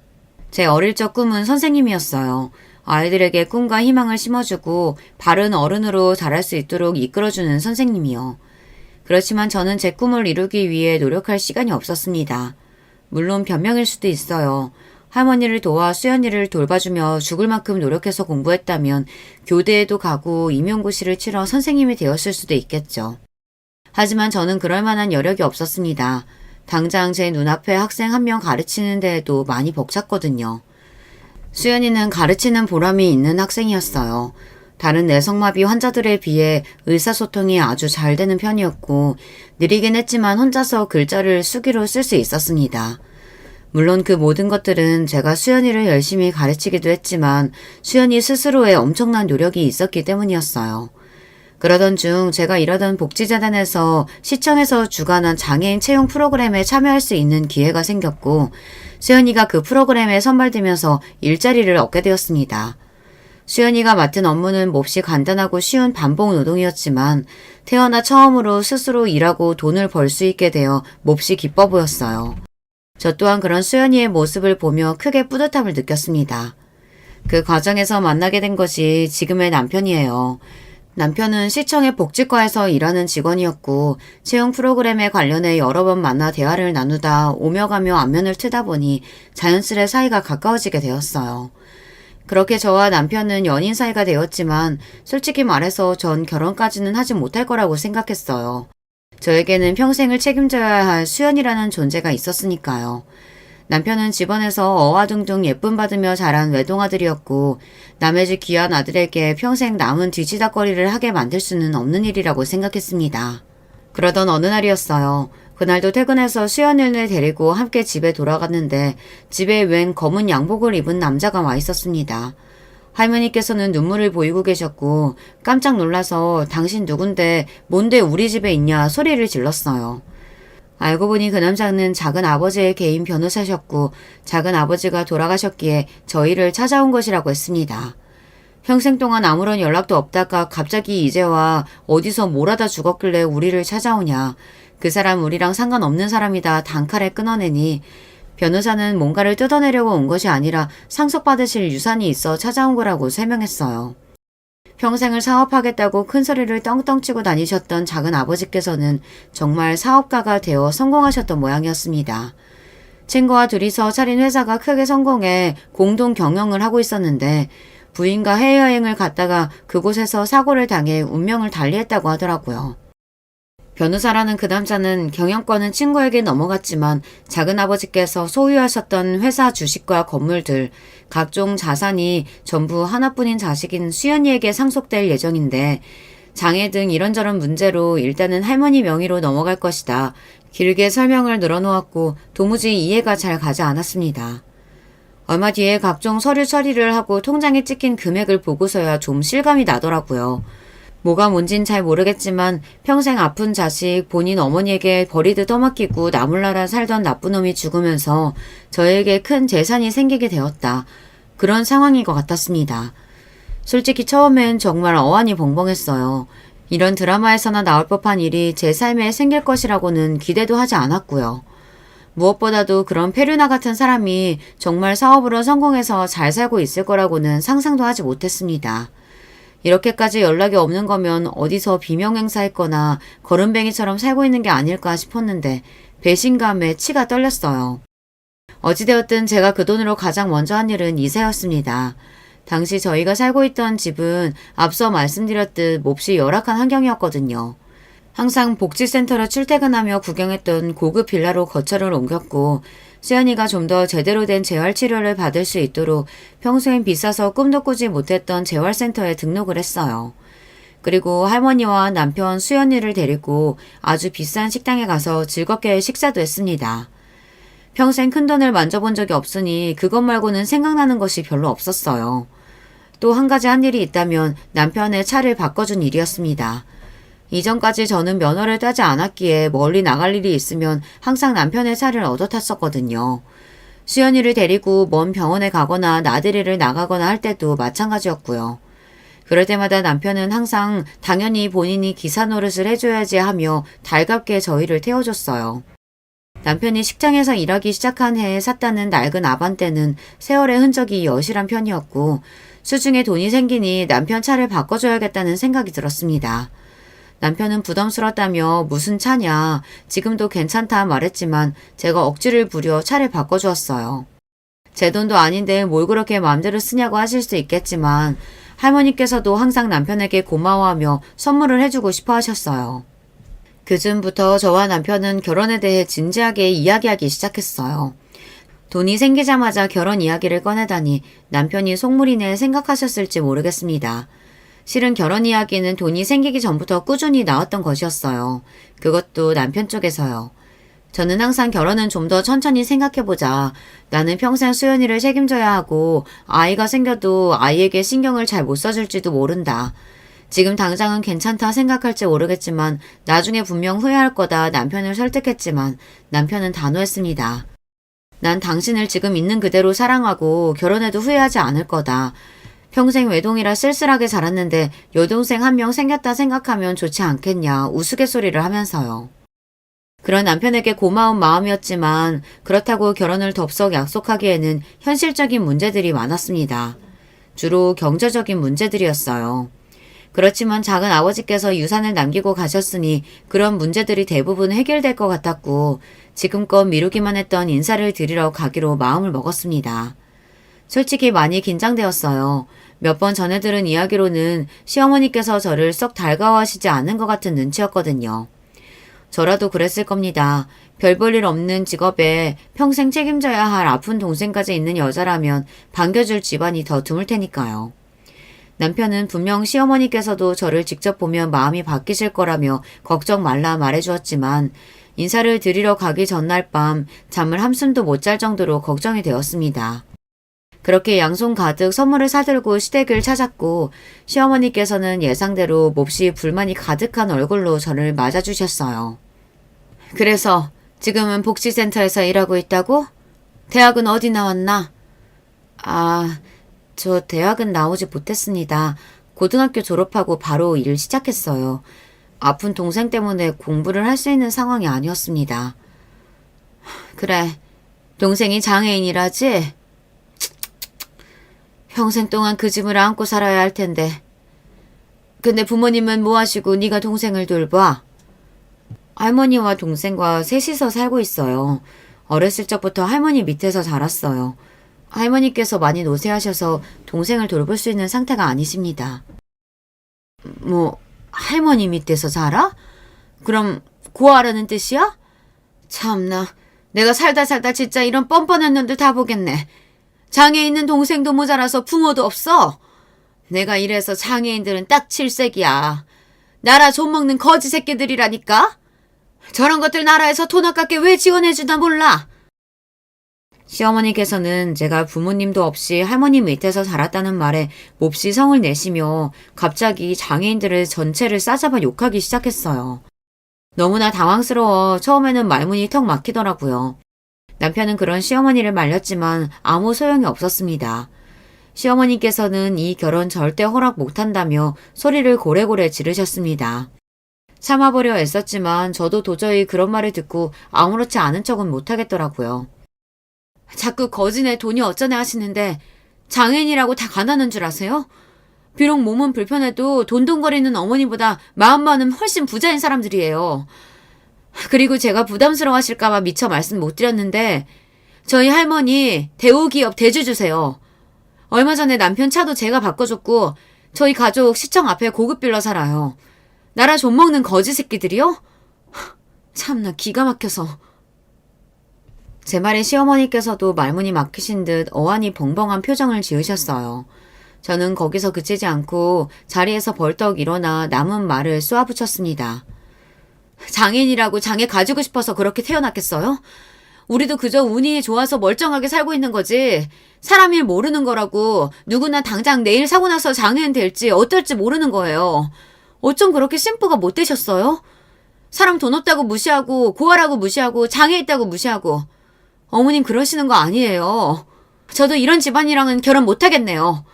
제 어릴 적 꿈은 선생님이었어요. 아이들에게 꿈과 희망을 심어주고 바른 어른으로 자랄 수 있도록 이끌어주는 선생님이요. 그렇지만 저는 제 꿈을 이루기 위해 노력할 시간이 없었습니다. 물론 변명일 수도 있어요. 할머니를 도와 수연이를 돌봐주며 죽을 만큼 노력해서 공부했다면 교대에도 가고 임용고시를 치러 선생님이 되었을 수도 있겠죠. 하지만 저는 그럴 만한 여력이 없었습니다. 당장 제 눈앞에 학생 한 명 가르치는 데에도 많이 벅찼거든요. 수연이는 가르치는 보람이 있는 학생이었어요. 다른 뇌성마비 환자들에 비해 의사소통이 아주 잘 되는 편이었고 느리긴 했지만 혼자서 글자를 수기로 쓸 수 있었습니다. 물론 그 모든 것들은 제가 수연이를 열심히 가르치기도 했지만 수연이 스스로의 엄청난 노력이 있었기 때문이었어요. 그러던 중 제가 일하던 복지재단에서 시청에서 주관한 장애인 채용 프로그램에 참여할 수 있는 기회가 생겼고 수연이가 그 프로그램에 선발되면서 일자리를 얻게 되었습니다. 수연이가 맡은 업무는 몹시 간단하고 쉬운 반복 노동이었지만 태어나 처음으로 스스로 일하고 돈을 벌 수 있게 되어 몹시 기뻐 보였어요. 저 또한 그런 수연이의 모습을 보며 크게 뿌듯함을 느꼈습니다. 그 과정에서 만나게 된 것이 지금의 남편이에요. 남편은 시청의 복지과에서 일하는 직원이었고 채용 프로그램에 관련해 여러 번 만나 대화를 나누다 오며 가며 안면을 트다 보니 자연스레 사이가 가까워지게 되었어요. 그렇게 저와 남편은 연인 사이가 되었지만 솔직히 말해서 전 결혼까지는 하지 못할 거라고 생각했어요. 저에게는 평생을 책임져야 할 수연이라는 존재가 있었으니까요. 남편은 집안에서 어와둥둥 예쁨 받으며 자란 외동아들이었고 남의 집 귀한 아들에게 평생 남은 뒤지다꺼리를 하게 만들 수는 없는 일이라고 생각했습니다. 그러던 어느 날이었어요. 그날도 퇴근해서 수연이를 데리고 함께 집에 돌아갔는데 집에 웬 검은 양복을 입은 남자가 와 있었습니다. 할머니께서는 눈물을 보이고 계셨고 깜짝 놀라서 당신 누군데 뭔데 우리 집에 있냐 소리를 질렀어요. 알고 보니 그 남자는 작은 아버지의 개인 변호사셨고 작은 아버지가 돌아가셨기에 저희를 찾아온 것이라고 했습니다. 평생 동안 아무런 연락도 없다가 갑자기 이제 와 어디서 몰아다 죽었길래 우리를 찾아오냐. 그 사람 우리랑 상관없는 사람이다 단칼에 끊어내니 변호사는 뭔가를 뜯어내려고 온 것이 아니라 상속받으실 유산이 있어 찾아온 거라고 설명했어요. 평생을 사업하겠다고 큰 소리를 떵떵 치고 다니셨던 작은 아버지께서는 정말 사업가가 되어 성공하셨던 모양이었습니다. 친구와 둘이서 차린 회사가 크게 성공해 공동 경영을 하고 있었는데 부인과 해외여행을 갔다가 그곳에서 사고를 당해 운명을 달리했다고 하더라고요. 변호사라는 그 남자는 경영권은 친구에게 넘어갔지만 작은아버지께서 소유하셨던 회사 주식과 건물들, 각종 자산이 전부 하나뿐인 자식인 수연이에게 상속될 예정인데 장애 등 이런저런 문제로 일단은 할머니 명의로 넘어갈 것이다. 길게 설명을 늘어놓았고 도무지 이해가 잘 가지 않았습니다. 얼마 뒤에 각종 서류 처리를 하고 통장에 찍힌 금액을 보고서야 좀 실감이 나더라고요. 뭐가 뭔진 잘 모르겠지만 평생 아픈 자식 본인 어머니에게 버리듯 떠맡기고 나몰라라 살던 나쁜 놈이 죽으면서 저에게 큰 재산이 생기게 되었다. 그런 상황인 것 같았습니다. 솔직히 처음엔 정말 어안이 벙벙했어요. 이런 드라마에서나 나올 법한 일이 제 삶에 생길 것이라고는 기대도 하지 않았고요. 무엇보다도 그런 페류나 같은 사람이 정말 사업으로 성공해서 잘 살고 있을 거라고는 상상도 하지 못했습니다. 이렇게까지 연락이 없는 거면 어디서 비명행사했거나 거름뱅이처럼 살고 있는 게 아닐까 싶었는데 배신감에 치가 떨렸어요. 어찌되었든 제가 그 돈으로 가장 먼저 한 일은 이사였습니다. 당시 저희가 살고 있던 집은 앞서 말씀드렸듯 몹시 열악한 환경이었거든요. 항상 복지센터로 출퇴근하며 구경했던 고급 빌라로 거처를 옮겼고 수연이가 좀 더 제대로 된 재활치료를 받을 수 있도록 평소엔 비싸서 꿈도 꾸지 못했던 재활센터에 등록을 했어요. 그리고 할머니와 남편 수연이를 데리고 아주 비싼 식당에 가서 즐겁게 식사도 했습니다. 평생 큰돈을 만져본 적이 없으니 그것 말고는 생각나는 것이 별로 없었어요. 또 한 가지 한 일이 있다면 남편의 차를 바꿔준 일이었습니다. 이전까지 저는 면허를 따지 않았기에 멀리 나갈 일이 있으면 항상 남편의 차를 얻어 탔었거든요. 수연이를 데리고 먼 병원에 가거나 나들이를 나가거나 할 때도 마찬가지였고요. 그럴 때마다 남편은 항상 당연히 본인이 기사 노릇을 해줘야지 하며 달갑게 저희를 태워줬어요. 남편이 식장에서 일하기 시작한 해에 샀다는 낡은 아반떼는 세월의 흔적이 여실한 편이었고 수중에 돈이 생기니 남편 차를 바꿔줘야겠다는 생각이 들었습니다. 남편은 부담스럽다며 무슨 차냐, 지금도 괜찮다 말했지만 제가 억지를 부려 차를 바꿔주었어요. 제 돈도 아닌데 뭘 그렇게 마음대로 쓰냐고 하실 수 있겠지만 할머니께서도 항상 남편에게 고마워하며 선물을 해주고 싶어 하셨어요. 그즈음부터 저와 남편은 결혼에 대해 진지하게 이야기하기 시작했어요. 돈이 생기자마자 결혼 이야기를 꺼내다니 남편이 속물이네 생각하셨을지 모르겠습니다. 실은 결혼 이야기는 돈이 생기기 전부터 꾸준히 나왔던 것이었어요. 그것도 남편 쪽에서요. 저는 항상 결혼은 좀 더 천천히 생각해보자. 나는 평생 수연이를 책임져야 하고 아이가 생겨도 아이에게 신경을 잘 못 써줄지도 모른다. 지금 당장은 괜찮다 생각할지 모르겠지만 나중에 분명 후회할 거다 남편을 설득했지만 남편은 단호했습니다. 난 당신을 지금 있는 그대로 사랑하고 결혼해도 후회하지 않을 거다. 평생 외동이라 쓸쓸하게 자랐는데 여동생 한 명 생겼다 생각하면 좋지 않겠냐 우스갯소리를 하면서요. 그런 남편에게 고마운 마음이었지만 그렇다고 결혼을 덥석 약속하기에는 현실적인 문제들이 많았습니다. 주로 경제적인 문제들이었어요. 그렇지만 작은 아버지께서 유산을 남기고 가셨으니 그런 문제들이 대부분 해결될 것 같았고 지금껏 미루기만 했던 인사를 드리러 가기로 마음을 먹었습니다. 솔직히 많이 긴장되었어요. 몇 번 전해 들은 이야기로는 시어머니께서 저를 썩 달가워하시지 않은 것 같은 눈치였거든요. 저라도 그랬을 겁니다. 별 볼 일 없는 직업에 평생 책임져야 할 아픈 동생까지 있는 여자라면 반겨줄 집안이 더 드물 테니까요. 남편은 분명 시어머니께서도 저를 직접 보면 마음이 바뀌실 거라며 걱정 말라 말해주었지만 인사를 드리러 가기 전날 밤 잠을 한숨도 못 잘 정도로 걱정이 되었습니다. 그렇게 양손 가득 선물을 사들고 시댁을 찾았고 시어머니께서는 예상대로 몹시 불만이 가득한 얼굴로 저를 맞아주셨어요. 그래서 지금은 복지센터에서 일하고 있다고? 대학은 어디 나왔나? 저 대학은 나오지 못했습니다. 고등학교 졸업하고 바로 일 시작했어요. 아픈 동생 때문에 공부를 할 수 있는 상황이 아니었습니다. 그래, 동생이 장애인이라지? 평생 동안 그 짐을 안고 살아야 할 텐데. 근데 부모님은 뭐 하시고 네가 동생을 돌봐? 할머니와 동생과 셋이서 살고 있어요. 어렸을 적부터 할머니 밑에서 자랐어요. 할머니께서 많이 노쇠하셔서 동생을 돌볼 수 있는 상태가 아니십니다. 뭐 할머니 밑에서 자라? 그럼 고아라는 뜻이야? 참나, 내가 살다 진짜 이런 뻔뻔한 년들 다 보겠네. 장애 있는 동생도 모자라서 부모도 없어. 내가 이래서 장애인들은 딱 칠색이야. 나라 좀먹는 거지 새끼들이라니까. 저런 것들 나라에서 돈 아깝게 왜 지원해주나 몰라. 시어머니께서는 제가 부모님도 없이 할머니 밑에서 자랐다는 말에 몹시 성을 내시며 갑자기 장애인들을 전체를 싸잡아 욕하기 시작했어요. 너무나 당황스러워 처음에는 말문이 턱 막히더라고요. 남편은 그런 시어머니를 말렸지만 아무 소용이 없었습니다. 시어머니께서는 이 결혼 절대 허락 못한다며 소리를 고래고래 지르셨습니다. 참아보려 애썼지만 저도 도저히 그런 말을 듣고 아무렇지 않은 척은 못하겠더라고요. 자꾸 거지네 돈이 어쩌네 하시는데 장애인이라고 다 가난한 줄 아세요? 비록 몸은 불편해도 돈돈거리는 어머니보다 마음만은 훨씬 부자인 사람들이에요. 그리고 제가 부담스러워하실까봐 미처 말씀 못 드렸는데 저희 할머니 대우기업 대주주세요. 얼마 전에 남편 차도 제가 바꿔줬고 저희 가족 시청 앞에 고급 빌라 살아요. 나라 좀먹는 거지 새끼들이요? 참나 기가 막혀서. 제 말에 시어머니께서도 말문이 막히신 듯 어안이 벙벙한 표정을 지으셨어요. 저는 거기서 그치지 않고 자리에서 벌떡 일어나 남은 말을 쏘아붙였습니다. 장애인이라고 장애 가지고 싶어서 그렇게 태어났겠어요? 우리도 그저 운이 좋아서 멀쩡하게 살고 있는 거지. 사람 일 모르는 거라고. 누구나 당장 내일 사고 나서 장애인 될지 어떨지 모르는 거예요. 어쩜 그렇게 심부가 못 되셨어요? 사람 돈 없다고 무시하고 고아라고 무시하고 장애 있다고 무시하고. 어머님 그러시는 거 아니에요. 저도 이런 집안이랑은 결혼 못하겠네요.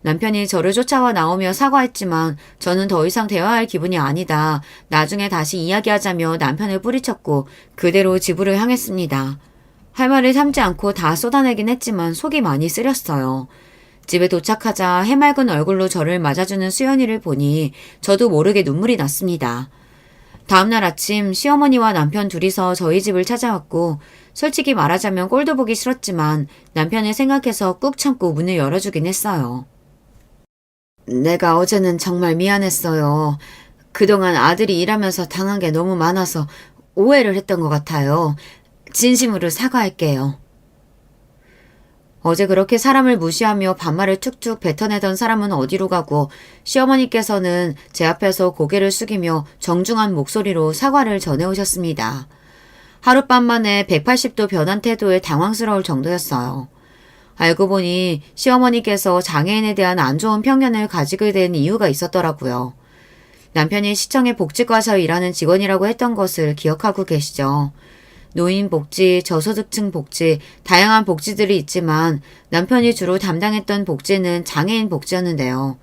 남편이 저를 쫓아와 나오며 사과했지만 저는 더 이상 대화할 기분이 아니다. 나중에 다시 이야기하자며 남편을 뿌리쳤고 그대로 집으로 향했습니다. 할 말을 참지 않고 다 쏟아내긴 했지만 속이 많이 쓰렸어요. 집에 도착하자 해맑은 얼굴로 저를 맞아주는 수연이를 보니 저도 모르게 눈물이 났습니다. 다음날 아침 시어머니와 남편 둘이서 저희 집을 찾아왔고 솔직히 말하자면 꼴도 보기 싫었지만 남편을 생각해서 꾹 참고 문을 열어주긴 했어요. 내가 어제는 정말 미안했어요. 그동안 아들이 일하면서 당한 게 너무 많아서 오해를 했던 것 같아요. 진심으로 사과할게요. 어제 그렇게 사람을 무시하며 반말을 툭툭 뱉어내던 사람은 어디로 가고 시어머니께서는 제 앞에서 고개를 숙이며 정중한 목소리로 사과를 전해오셨습니다. 하룻밤 만에 180도 변한 태도에 당황스러울 정도였어요. 알고 보니 시어머니께서 장애인에 대한 안 좋은 편견을 가지게 된 이유가 있었더라고요. 남편이 시청의 복지과에서 일하는 직원이라고 했던 것을 기억하고 계시죠. 노인복지, 저소득층 복지, 다양한 복지들이 있지만 남편이 주로 담당했던 복지는 장애인 복지였는데요.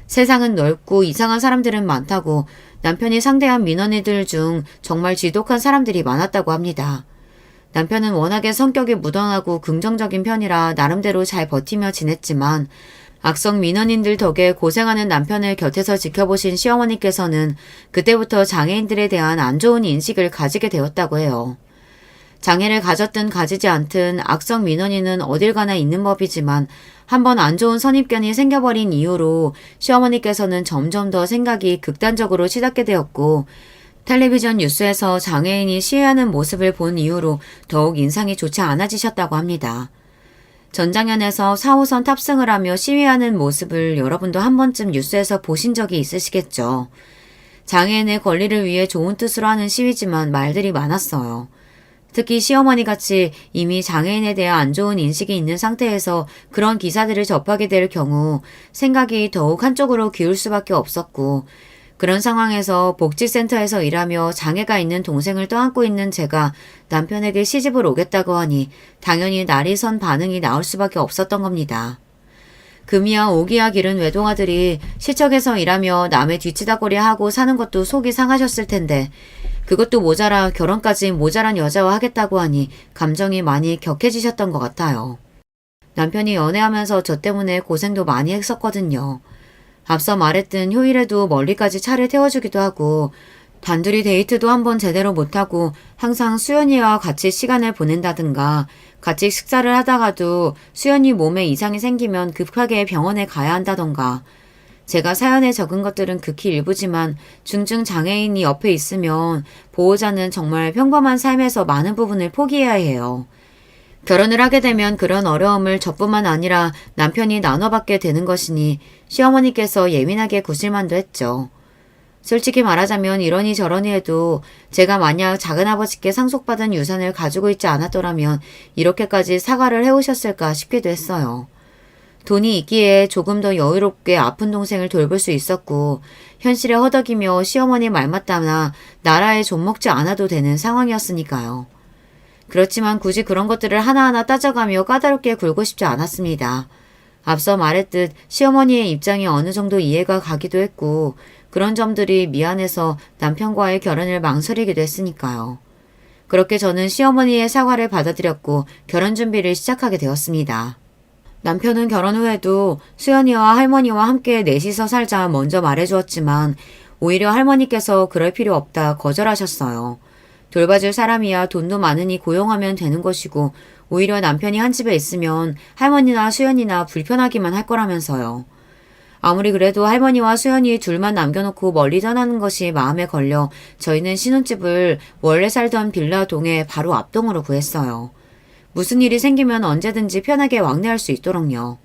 세상은 넓고 이상한 사람들은 많다고 남편이 상대한 민원인들 중 정말 지독한 사람들이 많았다고 합니다. 남편은 워낙에 성격이 무던하고 긍정적인 편이라 나름대로 잘 버티며 지냈지만 악성 민원인들 덕에 고생하는 남편을 곁에서 지켜보신 시어머니께서는 그때부터 장애인들에 대한 안 좋은 인식을 가지게 되었다고 해요. 장애를 가졌든 가지지 않든 악성 민원인은 어딜 가나 있는 법이지만 한번 안 좋은 선입견이 생겨버린 이후로 시어머니께서는 점점 더 생각이 극단적으로 치닫게 되었고 텔레비전 뉴스에서 장애인이 시위하는 모습을 본 이후로 더욱 인상이 좋지 않아지셨다고 합니다. 전장현에서 4호선 탑승을 하며 시위하는 모습을 여러분도 한 번쯤 뉴스에서 보신 적이 있으시겠죠. 장애인의 권리를 위해 좋은 뜻으로 하는 시위지만 말들이 많았어요. 특히 시어머니같이 이미 장애인에 대한 안 좋은 인식이 있는 상태에서 그런 기사들을 접하게 될 경우 생각이 더욱 한쪽으로 기울 수밖에 없었고 그런 상황에서 복지센터에서 일하며 장애가 있는 동생을 떠안고 있는 제가 남편에게 시집을 오겠다고 하니 당연히 날이 선 반응이 나올 수밖에 없었던 겁니다. 금이야 오기야 기른 외동아들이 시청에서 일하며 남의 뒤치다거리 하고 사는 것도 속이 상하셨을 텐데 그것도 모자라 결혼까지 모자란 여자와 하겠다고 하니 감정이 많이 격해지셨던 것 같아요. 남편이 연애하면서 저 때문에 고생도 많이 했었거든요. 앞서 말했듯 휴일에도 멀리까지 차를 태워주기도 하고 단둘이 데이트도 한번 제대로 못하고 항상 수연이와 같이 시간을 보낸다든가 같이 식사를 하다가도 수연이 몸에 이상이 생기면 급하게 병원에 가야 한다던가 제가 사연에 적은 것들은 극히 일부지만 중증 장애인이 옆에 있으면 보호자는 정말 평범한 삶에서 많은 부분을 포기해야 해요. 결혼을 하게 되면 그런 어려움을 저뿐만 아니라 남편이 나눠받게 되는 것이니 시어머니께서 예민하게 구실만도 했죠. 솔직히 말하자면 이러니 저러니 해도 제가 만약 작은아버지께 상속받은 유산을 가지고 있지 않았더라면 이렇게까지 사과를 해오셨을까 싶기도 했어요. 돈이 있기에 조금 더 여유롭게 아픈 동생을 돌볼 수 있었고 현실에 허덕이며 시어머니 말맞다나 나라에 좀먹지 않아도 되는 상황이었으니까요. 그렇지만 굳이 그런 것들을 하나하나 따져가며 까다롭게 굴고 싶지 않았습니다. 앞서 말했듯 시어머니의 입장이 어느 정도 이해가 가기도 했고 그런 점들이 미안해서 남편과의 결혼을 망설이기도 했으니까요. 그렇게 저는 시어머니의 사과를 받아들였고 결혼 준비를 시작하게 되었습니다. 남편은 결혼 후에도 수연이와 할머니와 함께 넷이서 살자 먼저 말해주었지만 오히려 할머니께서 그럴 필요 없다 거절하셨어요. 돌봐줄 사람이야 돈도 많으니 고용하면 되는 것이고 오히려 남편이 한 집에 있으면 할머니나 수연이나 불편하기만 할 거라면서요. 아무리 그래도 할머니와 수연이 둘만 남겨놓고 멀리 떠나는 것이 마음에 걸려 저희는 신혼집을 원래 살던 빌라 동의 바로 앞동으로 구했어요. 무슨 일이 생기면 언제든지 편하게 왕래할 수 있도록요.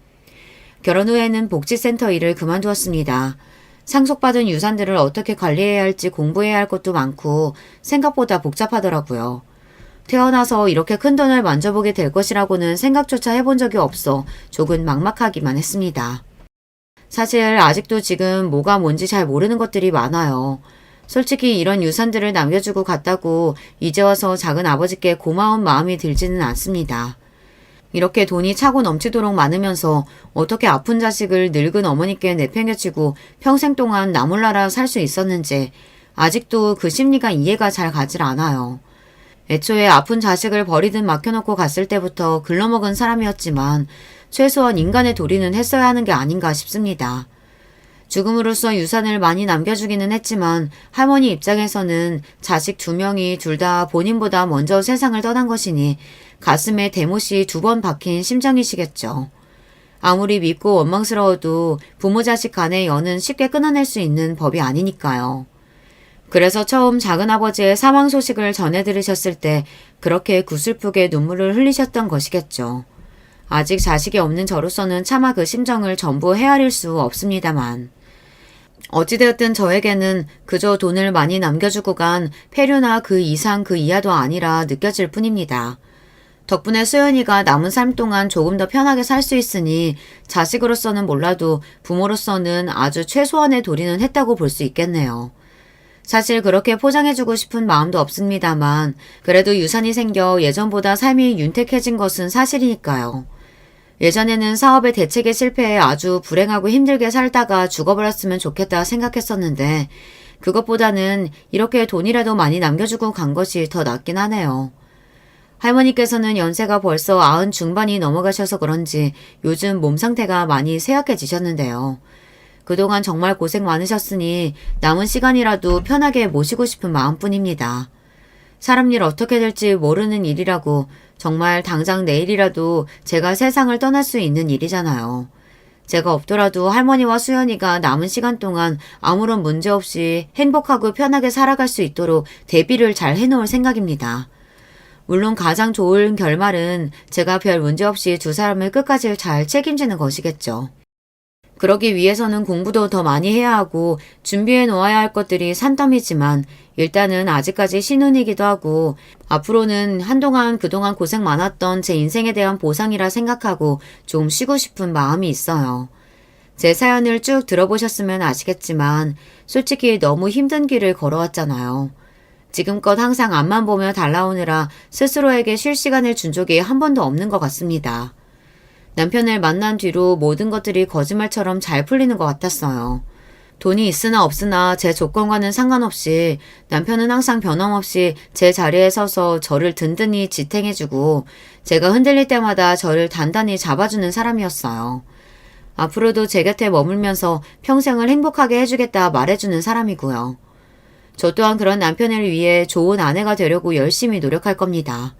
결혼 후에는 복지센터 일을 그만두었습니다. 상속받은 유산들을 어떻게 관리해야 할지 공부해야 할 것도 많고 생각보다 복잡하더라고요. 태어나서 이렇게 큰 돈을 만져보게 될 것이라고는 생각조차 해본 적이 없어 조금 막막하기만 했습니다. 사실 아직도 지금 뭐가 뭔지 잘 모르는 것들이 많아요. 솔직히 이런 유산들을 남겨주고 갔다고 이제 와서 작은 아버지께 고마운 마음이 들지는 않습니다. 이렇게 돈이 차고 넘치도록 많으면서 어떻게 아픈 자식을 늙은 어머니께 내팽개치고 평생 동안 나몰라라 살 수 있었는지 아직도 그 심리가 이해가 잘 가질 않아요. 애초에 아픈 자식을 버리듯 맡겨놓고 갔을 때부터 글러먹은 사람이었지만 최소한 인간의 도리는 했어야 하는 게 아닌가 싶습니다. 죽음으로써 유산을 많이 남겨주기는 했지만 할머니 입장에서는 자식 2명이 둘 다 본인보다 먼저 세상을 떠난 것이니 가슴에 대못이 2번 박힌 심정이시겠죠. 아무리 믿고 원망스러워도 부모 자식 간의 연은 쉽게 끊어낼 수 있는 법이 아니니까요. 그래서 처음 작은아버지의 사망 소식을 전해 들으셨을 때 그렇게 구슬프게 눈물을 흘리셨던 것이겠죠. 아직 자식이 없는 저로서는 차마 그 심정을 전부 헤아릴 수 없습니다만. 어찌되었든 저에게는 그저 돈을 많이 남겨주고 간 폐류나 그 이상 그 이하도 아니라 느껴질 뿐입니다. 덕분에 수연이가 남은 삶 동안 조금 더 편하게 살 수 있으니 자식으로서는 몰라도 부모로서는 아주 최소한의 도리는 했다고 볼 수 있겠네요. 사실 그렇게 포장해주고 싶은 마음도 없습니다만 그래도 유산이 생겨 예전보다 삶이 윤택해진 것은 사실이니까요. 예전에는 사업의 대책에 실패해 아주 불행하고 힘들게 살다가 죽어버렸으면 좋겠다 생각했었는데 그것보다는 이렇게 돈이라도 많이 남겨주고 간 것이 더 낫긴 하네요. 할머니께서는 연세가 벌써 90 중반이 넘어가셔서 그런지 요즘 몸 상태가 많이 쇠약해지셨는데요. 그동안 정말 고생 많으셨으니 남은 시간이라도 편하게 모시고 싶은 마음뿐입니다. 사람 일 어떻게 될지 모르는 일이라고 정말 당장 내일이라도 제가 세상을 떠날 수 있는 일이잖아요. 제가 없더라도 할머니와 수연이가 남은 시간 동안 아무런 문제 없이 행복하고 편하게 살아갈 수 있도록 대비를 잘 해놓을 생각입니다. 물론 가장 좋은 결말은 제가 별 문제 없이 두 사람을 끝까지 잘 책임지는 것이겠죠. 그러기 위해서는 공부도 더 많이 해야 하고 준비해 놓아야 할 것들이 산더미지만 일단은 아직까지 신혼이기도 하고 앞으로는 한동안 그동안 고생 많았던 제 인생에 대한 보상이라 생각하고 좀 쉬고 싶은 마음이 있어요. 제 사연을 쭉 들어보셨으면 아시겠지만 솔직히 너무 힘든 길을 걸어왔잖아요. 지금껏 항상 앞만 보며 달라오느라 스스로에게 쉴 시간을 준 적이 한 번도 없는 것 같습니다. 남편을 만난 뒤로 모든 것들이 거짓말처럼 잘 풀리는 것 같았어요. 돈이 있으나 없으나 제 조건과는 상관없이 남편은 항상 변함없이 제 자리에 서서 저를 든든히 지탱해주고 제가 흔들릴 때마다 저를 단단히 잡아주는 사람이었어요. 앞으로도 제 곁에 머물면서 평생을 행복하게 해주겠다 말해주는 사람이고요. 저 또한 그런 남편을 위해 좋은 아내가 되려고 열심히 노력할 겁니다.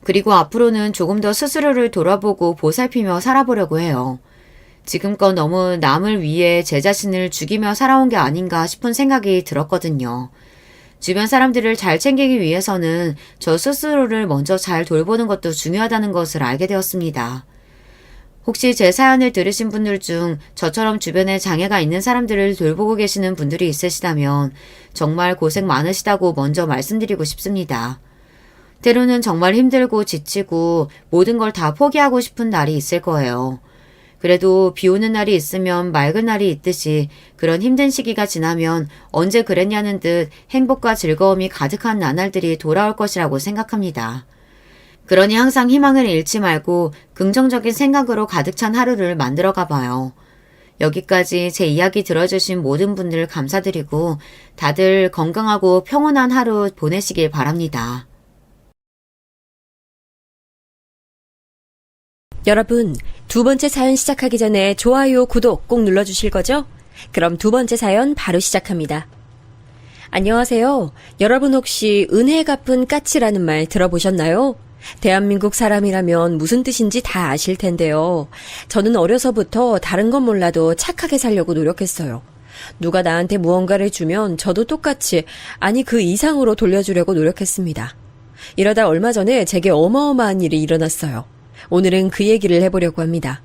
그리고 앞으로는 조금 더 스스로를 돌아보고 보살피며 살아보려고 해요. 지금껏 너무 남을 위해 제 자신을 죽이며 살아온 게 아닌가 싶은 생각이 들었거든요. 주변 사람들을 잘 챙기기 위해서는 저 스스로를 먼저 잘 돌보는 것도 중요하다는 것을 알게 되었습니다. 혹시 제 사연을 들으신 분들 중 저처럼 주변에 장애가 있는 사람들을 돌보고 계시는 분들이 있으시다면 정말 고생 많으시다고 먼저 말씀드리고 싶습니다. 때로는 정말 힘들고 지치고 모든 걸 다 포기하고 싶은 날이 있을 거예요. 그래도 비 오는 날이 있으면 맑은 날이 있듯이 그런 힘든 시기가 지나면 언제 그랬냐는 듯 행복과 즐거움이 가득한 나날들이 돌아올 것이라고 생각합니다. 그러니 항상 희망을 잃지 말고 긍정적인 생각으로 가득 찬 하루를 만들어가 봐요. 여기까지 제 이야기 들어주신 모든 분들 감사드리고 다들 건강하고 평온한 하루 보내시길 바랍니다. 여러분, 두 번째 사연 시작하기 전에 좋아요, 구독 꼭 눌러주실 거죠? 그럼 두 번째 사연 바로 시작합니다. 안녕하세요. 여러분 혹시 은혜 갚은 까치라는 말 들어보셨나요? 대한민국 사람이라면 무슨 뜻인지 다 아실 텐데요. 저는 어려서부터 다른 건 몰라도 착하게 살려고 노력했어요. 누가 나한테 무언가를 주면 저도 똑같이, 아니 그 이상으로 돌려주려고 노력했습니다. 이러다 얼마 전에 제게 어마어마한 일이 일어났어요. 오늘은 그 얘기를 해보려고 합니다.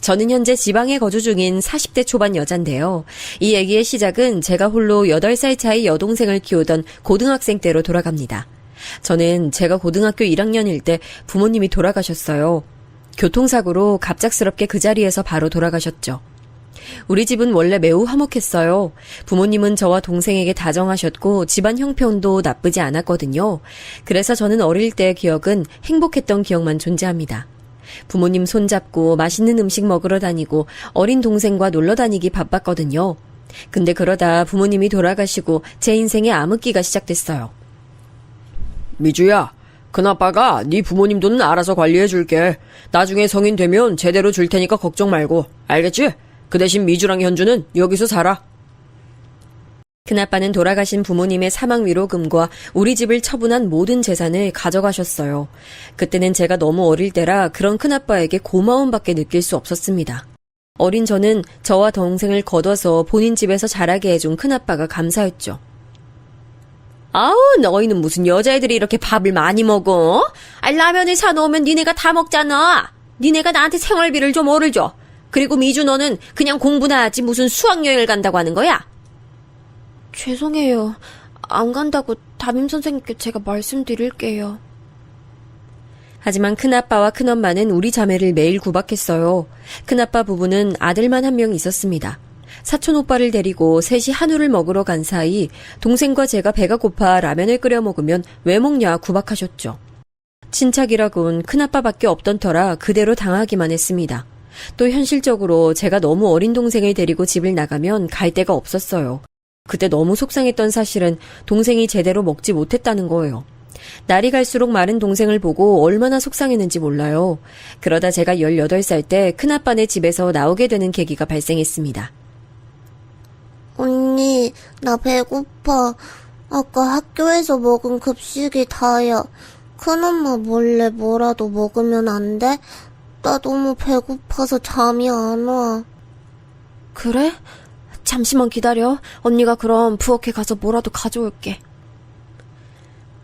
저는 현재 지방에 거주 중인 40대 초반 여잔데요. 이 얘기의 시작은 제가 홀로 8살 차이 여동생을 키우던 고등학생 때로 돌아갑니다. 저는 제가 고등학교 1학년일 때 부모님이 돌아가셨어요. 교통사고로 갑작스럽게 그 자리에서 바로 돌아가셨죠. 우리 집은 원래 매우 화목했어요. 부모님은 저와 동생에게 다정하셨고 집안 형편도 나쁘지 않았거든요. 그래서 저는 어릴 때의 기억은 행복했던 기억만 존재합니다. 부모님 손잡고 맛있는 음식 먹으러 다니고 어린 동생과 놀러 다니기 바빴거든요. 근데 그러다 부모님이 돌아가시고 제 인생에 암흑기가 시작됐어요. 미주야, 큰아빠가 네 부모님 돈은 알아서 관리해줄게. 나중에 성인 되면 제대로 줄 테니까 걱정 말고. 알겠지? 그 대신 미주랑 현주는 여기서 살아. 큰아빠는 돌아가신 부모님의 사망 위로금과 우리 집을 처분한 모든 재산을 가져가셨어요. 그때는 제가 너무 어릴 때라 그런 큰아빠에게 고마움밖에 느낄 수 없었습니다. 어린 저는 저와 동생을 거둬서 본인 집에서 자라게 해준 큰아빠가 감사했죠. 아우, 너희는 무슨 여자애들이 이렇게 밥을 많이 먹어? 라면을 사놓으면 니네가 다 먹잖아. 니네가 나한테 생활비를 좀 오를 줘. 그리고 미주 너는 그냥 공부나 하지 무슨 수학여행을 간다고 하는 거야? 죄송해요. 안 간다고 담임선생님께 제가 말씀드릴게요. 하지만 큰아빠와 큰엄마는 우리 자매를 매일 구박했어요. 큰아빠 부부는 아들만 한 명 있었습니다. 사촌 오빠를 데리고 셋이 한우를 먹으러 간 사이 동생과 제가 배가 고파 라면을 끓여 먹으면 왜 먹냐 구박하셨죠. 친척이라곤 큰아빠밖에 없던 터라 그대로 당하기만 했습니다. 또 현실적으로 제가 너무 어린 동생을 데리고 집을 나가면 갈 데가 없었어요. 그때 너무 속상했던 사실은 동생이 제대로 먹지 못했다는 거예요. 날이 갈수록 마른 동생을 보고 얼마나 속상했는지 몰라요. 그러다 제가 18살 때 큰아빠네 집에서 나오게 되는 계기가 발생했습니다. 언니, 나 배고파. 아까 학교에서 먹은 급식이 다야. 큰엄마 몰래 뭐라도 먹으면 안 돼? 나 너무 배고파서 잠이 안 와. 그래? 잠시만 기다려. 언니가 그럼 부엌에 가서 뭐라도 가져올게.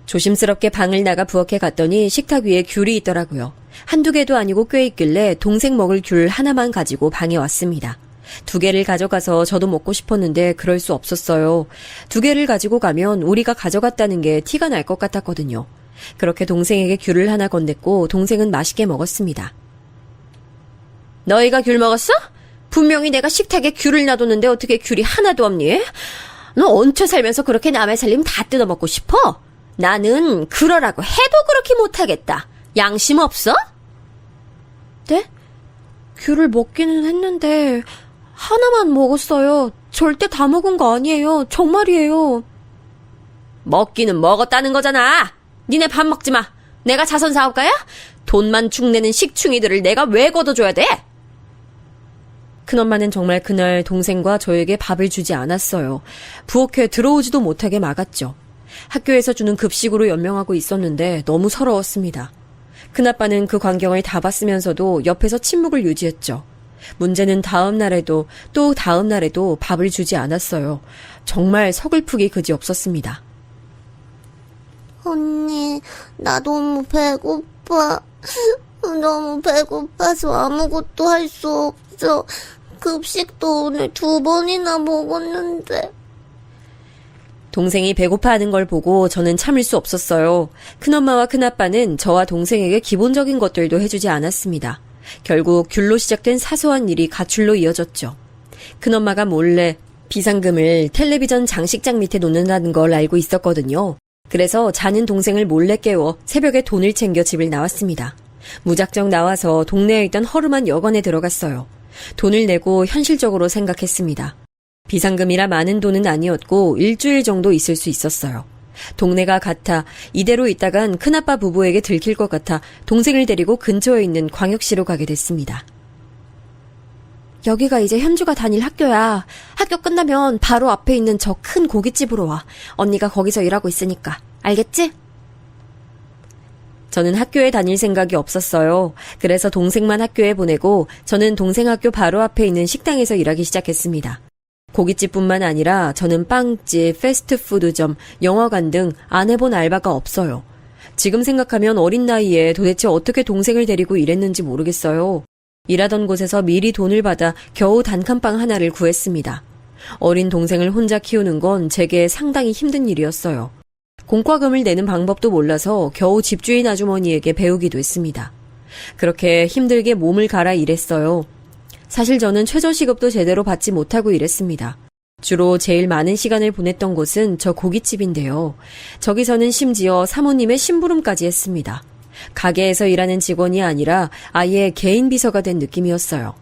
조심스럽게 방을 나가 부엌에 갔더니 식탁 위에 귤이 있더라고요. 한두 개도 아니고 꽤 있길래 동생 먹을 귤 하나만 가지고 방에 왔습니다. 2개를 가져가서 저도 먹고 싶었는데 그럴 수 없었어요. 2개를 가지고 가면 우리가 가져갔다는 게 티가 날 것 같았거든요. 그렇게 동생에게 귤을 하나 건넸고 동생은 맛있게 먹었습니다. 너희가 귤 먹었어? 분명히 내가 식탁에 귤을 놔뒀는데 어떻게 귤이 하나도 없니? 너 얹혀 살면서 그렇게 남의 살림 다 뜯어먹고 싶어? 나는 그러라고 해도 그렇게 못하겠다. 양심 없어? 네? 귤을 먹기는 했는데 하나만 먹었어요. 절대 다 먹은 거 아니에요. 정말이에요. 먹기는 먹었다는 거잖아. 니네 밥 먹지 마. 내가 자선 사업가야? 돈만 축내는 식충이들을 내가 왜 걷어줘야 돼? 큰엄마는 정말 그날 동생과 저에게 밥을 주지 않았어요. 부엌에 들어오지도 못하게 막았죠. 학교에서 주는 급식으로 연명하고 있었는데 너무 서러웠습니다. 큰아빠는 그 광경을 다 봤으면서도 옆에서 침묵을 유지했죠. 문제는 다음 날에도 또 다음 날에도 밥을 주지 않았어요. 정말 서글프기 그지없었습니다. 언니, 나 너무 배고파. 너무 배고파서 아무것도 할 수 없어. 급식도 오늘 2번이나 먹었는데. 동생이 배고파하는 걸 보고 저는 참을 수 없었어요. 큰엄마와 큰아빠는 저와 동생에게 기본적인 것들도 해주지 않았습니다. 결국 귤로 시작된 사소한 일이 가출로 이어졌죠. 큰엄마가 몰래 비상금을 텔레비전 장식장 밑에 놓는다는 걸 알고 있었거든요. 그래서 자는 동생을 몰래 깨워 새벽에 돈을 챙겨 집을 나왔습니다. 무작정 나와서 동네에 있던 허름한 여관에 들어갔어요. 돈을 내고 현실적으로 생각했습니다. 비상금이라 많은 돈은 아니었고 일주일 정도 있을 수 있었어요. 동네가 같아 이대로 있다간 큰아빠 부부에게 들킬 것 같아 동생을 데리고 근처에 있는 광역시로 가게 됐습니다. 여기가 이제 현주가 다닐 학교야. 학교 끝나면 바로 앞에 있는 저 큰 고깃집으로 와. 언니가 거기서 일하고 있으니까. 알겠지? 저는 학교에 다닐 생각이 없었어요. 그래서 동생만 학교에 보내고 저는 동생 학교 바로 앞에 있는 식당에서 일하기 시작했습니다. 고깃집뿐만 아니라 저는 빵집, 패스트푸드점, 영화관 등 안 해본 알바가 없어요. 지금 생각하면 어린 나이에 도대체 어떻게 동생을 데리고 일했는지 모르겠어요. 일하던 곳에서 미리 돈을 받아 겨우 단칸방 하나를 구했습니다. 어린 동생을 혼자 키우는 건 제게 상당히 힘든 일이었어요. 공과금을 내는 방법도 몰라서 겨우 집주인 아주머니에게 배우기도 했습니다. 그렇게 힘들게 몸을 갈아 일했어요. 사실 저는 최저시급도 제대로 받지 못하고 일했습니다. 주로 제일 많은 시간을 보냈던 곳은 저 고깃집인데요. 저기서는 심지어 사모님의 심부름까지 했습니다. 가게에서 일하는 직원이 아니라 아예 개인 비서가 된 느낌이었어요.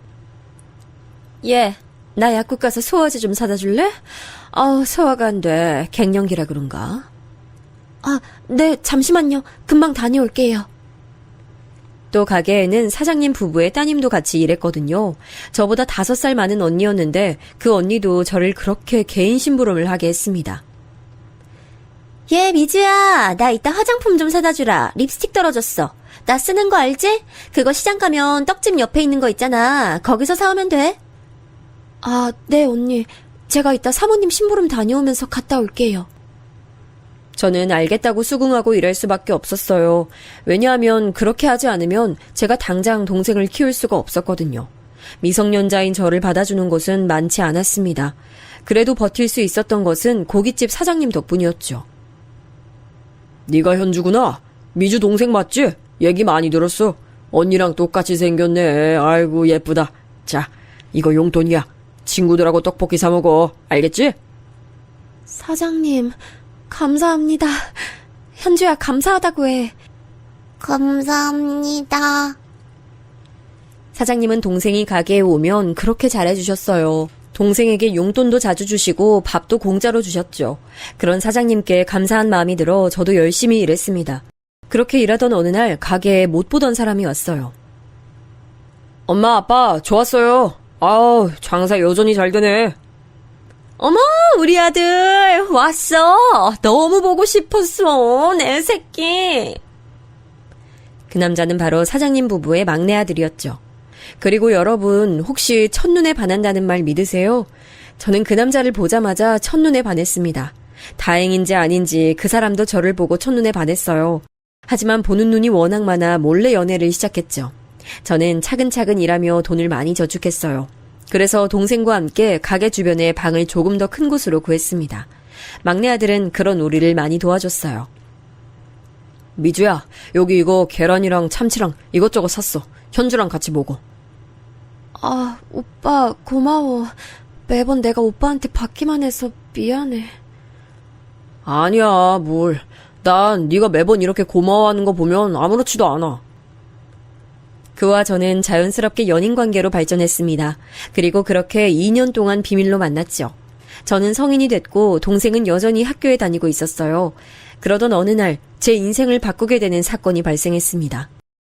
예, 나 약국 가서 소화제 좀 사다 줄래? 소화가 안 돼. 갱년기라 그런가? 아, 네, 잠시만요. 금방 다녀올게요. 또 가게에는 사장님 부부의 따님도 같이 일했거든요. 저보다 5살 많은 언니였는데 그 언니도 저를 그렇게 개인 심부름을 하게 했습니다. 예, 미주야. 나 이따 화장품 좀 사다 주라. 립스틱 떨어졌어. 나 쓰는 거 알지? 그거 시장 가면 떡집 옆에 있는 거 있잖아. 거기서 사오면 돼. 아, 네, 언니. 제가 이따 사모님 심부름 다녀오면서 갔다 올게요. 저는 알겠다고 수긍하고 일할 수밖에 없었어요. 왜냐하면 그렇게 하지 않으면 제가 당장 동생을 키울 수가 없었거든요. 미성년자인 저를 받아주는 곳은 많지 않았습니다. 그래도 버틸 수 있었던 것은 고깃집 사장님 덕분이었죠. 네가 현주구나. 미주 동생 맞지? 얘기 많이 들었어. 언니랑 똑같이 생겼네. 아이고 예쁘다. 자, 이거 용돈이야. 친구들하고 떡볶이 사 먹어. 알겠지? 사장님, 감사합니다. 현주야, 감사하다고 해. 감사합니다. 사장님은 동생이 가게에 오면 그렇게 잘해주셨어요. 동생에게 용돈도 자주 주시고 밥도 공짜로 주셨죠. 그런 사장님께 감사한 마음이 들어 저도 열심히 일했습니다. 그렇게 일하던 어느 날 가게에 못 보던 사람이 왔어요. 엄마, 아빠, 좋았어요. 아우, 장사 여전히 잘 되네. 어머, 우리 아들 왔어. 너무 보고 싶었어. 내 새끼. 그 남자는 바로 사장님 부부의 막내 아들이었죠. 그리고 여러분, 혹시 첫눈에 반한다는 말 믿으세요? 저는 그 남자를 보자마자 첫눈에 반했습니다. 다행인지 아닌지 그 사람도 저를 보고 첫눈에 반했어요. 하지만 보는 눈이 워낙 많아 몰래 연애를 시작했죠. 저는 차근차근 일하며 돈을 많이 저축했어요. 그래서 동생과 함께 가게 주변에 방을 조금 더 큰 곳으로 구했습니다. 막내 아들은 그런 우리를 많이 도와줬어요. 미주야, 여기 이거 계란이랑 참치랑 이것저것 샀어. 현주랑 같이 먹어. 아, 오빠 고마워. 매번 내가 오빠한테 받기만 해서 미안해. 아니야, 뭘. 난 네가 매번 이렇게 고마워하는 거 보면 아무렇지도 않아. 그와 저는 자연스럽게 연인 관계로 발전했습니다. 그리고 그렇게 2년 동안 비밀로 만났죠. 저는 성인이 됐고 동생은 여전히 학교에 다니고 있었어요. 그러던 어느 날 제 인생을 바꾸게 되는 사건이 발생했습니다.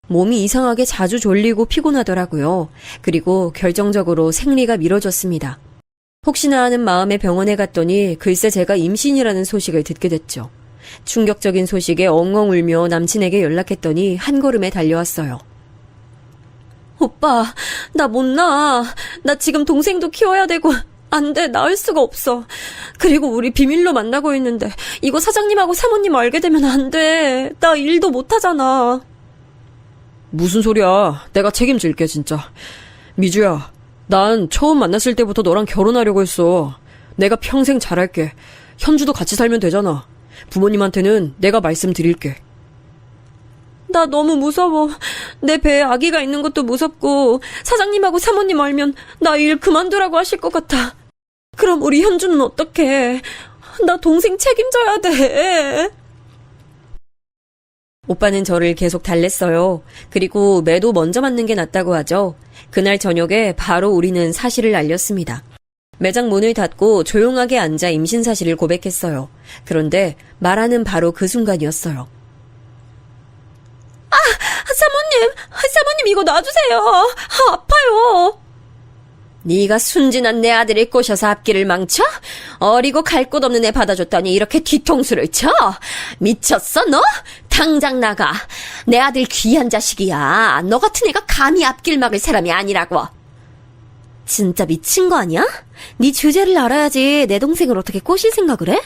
몸이 이상하게 자주 졸리고 피곤하더라고요. 그리고 결정적으로 생리가 미뤄졌습니다. 혹시나 하는 마음에 병원에 갔더니 글쎄 제가 임신이라는 소식을 듣게 됐죠. 충격적인 소식에 엉엉 울며 남친에게 연락했더니 한 걸음에 달려왔어요. 오빠, 나 못 낳아. 나 지금 동생도 키워야 되고 안 돼, 낳을 수가 없어. 그리고 우리 비밀로 만나고 있는데 이거 사장님하고 사모님 알게 되면 안 돼. 나 일도 못 하잖아. 무슨 소리야. 내가 책임질게, 진짜. 미주야, 난 처음 만났을 때부터 너랑 결혼하려고 했어. 내가 평생 잘할게. 현주도 같이 살면 되잖아. 부모님한테는 내가 말씀드릴게. 나 너무 무서워. 내 배에 아기가 있는 것도 무섭고 사장님하고 사모님 알면 나 일 그만두라고 하실 것 같아. 그럼 우리 현주는 어떡해. 나 동생 책임져야 돼. 오빠는 저를 계속 달랬어요. 그리고 매도 먼저 맞는 게 낫다고 하죠. 그날 저녁에 바로 우리는 사실을 알렸습니다. 매장 문을 닫고 조용하게 앉아 임신 사실을 고백했어요. 그런데 말하는 바로 그 순간이었어요. 사모님 이거 놔주세요. 아파요. 네가 순진한 내 아들을 꼬셔서 앞길을 망쳐? 어리고 갈 곳 없는 애 받아줬더니 이렇게 뒤통수를 쳐? 미쳤어 너? 당장 나가. 내 아들 귀한 자식이야. 너 같은 애가 감히 앞길 막을 사람이 아니라고. 진짜 미친 거 아니야? 네 주제를 알아야지 내 동생을 어떻게 꼬실 생각을 해?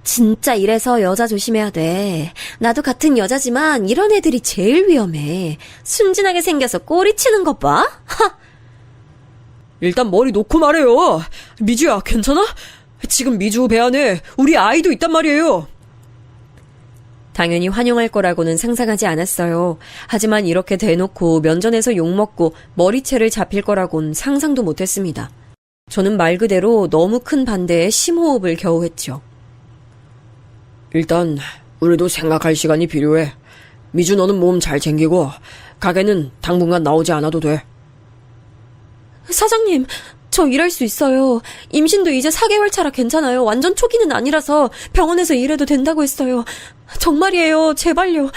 진짜 이래서 여자 조심해야 돼. 나도 같은 여자지만 이런 애들이 제일 위험해. 순진하게 생겨서 꼬리치는 것 봐. 하! 일단 머리 놓고 말해요. 미주야, 괜찮아? 지금 미주 배 안에 우리 아이도 있단 말이에요. 당연히 환영할 거라고는 상상하지 않았어요. 하지만 이렇게 대놓고 면전에서 욕먹고 머리채를 잡힐 거라곤 상상도 못했습니다. 저는 말 그대로 너무 큰 반대에 심호흡을 겨우 했죠. 일단 우리도 생각할 시간이 필요해. 미주 너는 몸 잘 챙기고 가게는 당분간 나오지 않아도 돼. 사장님, 저 일할 수 있어요. 임신도 이제 4개월 차라 괜찮아요. 완전 초기는 아니라서 병원에서 일해도 된다고 했어요. 정말이에요. 제발요.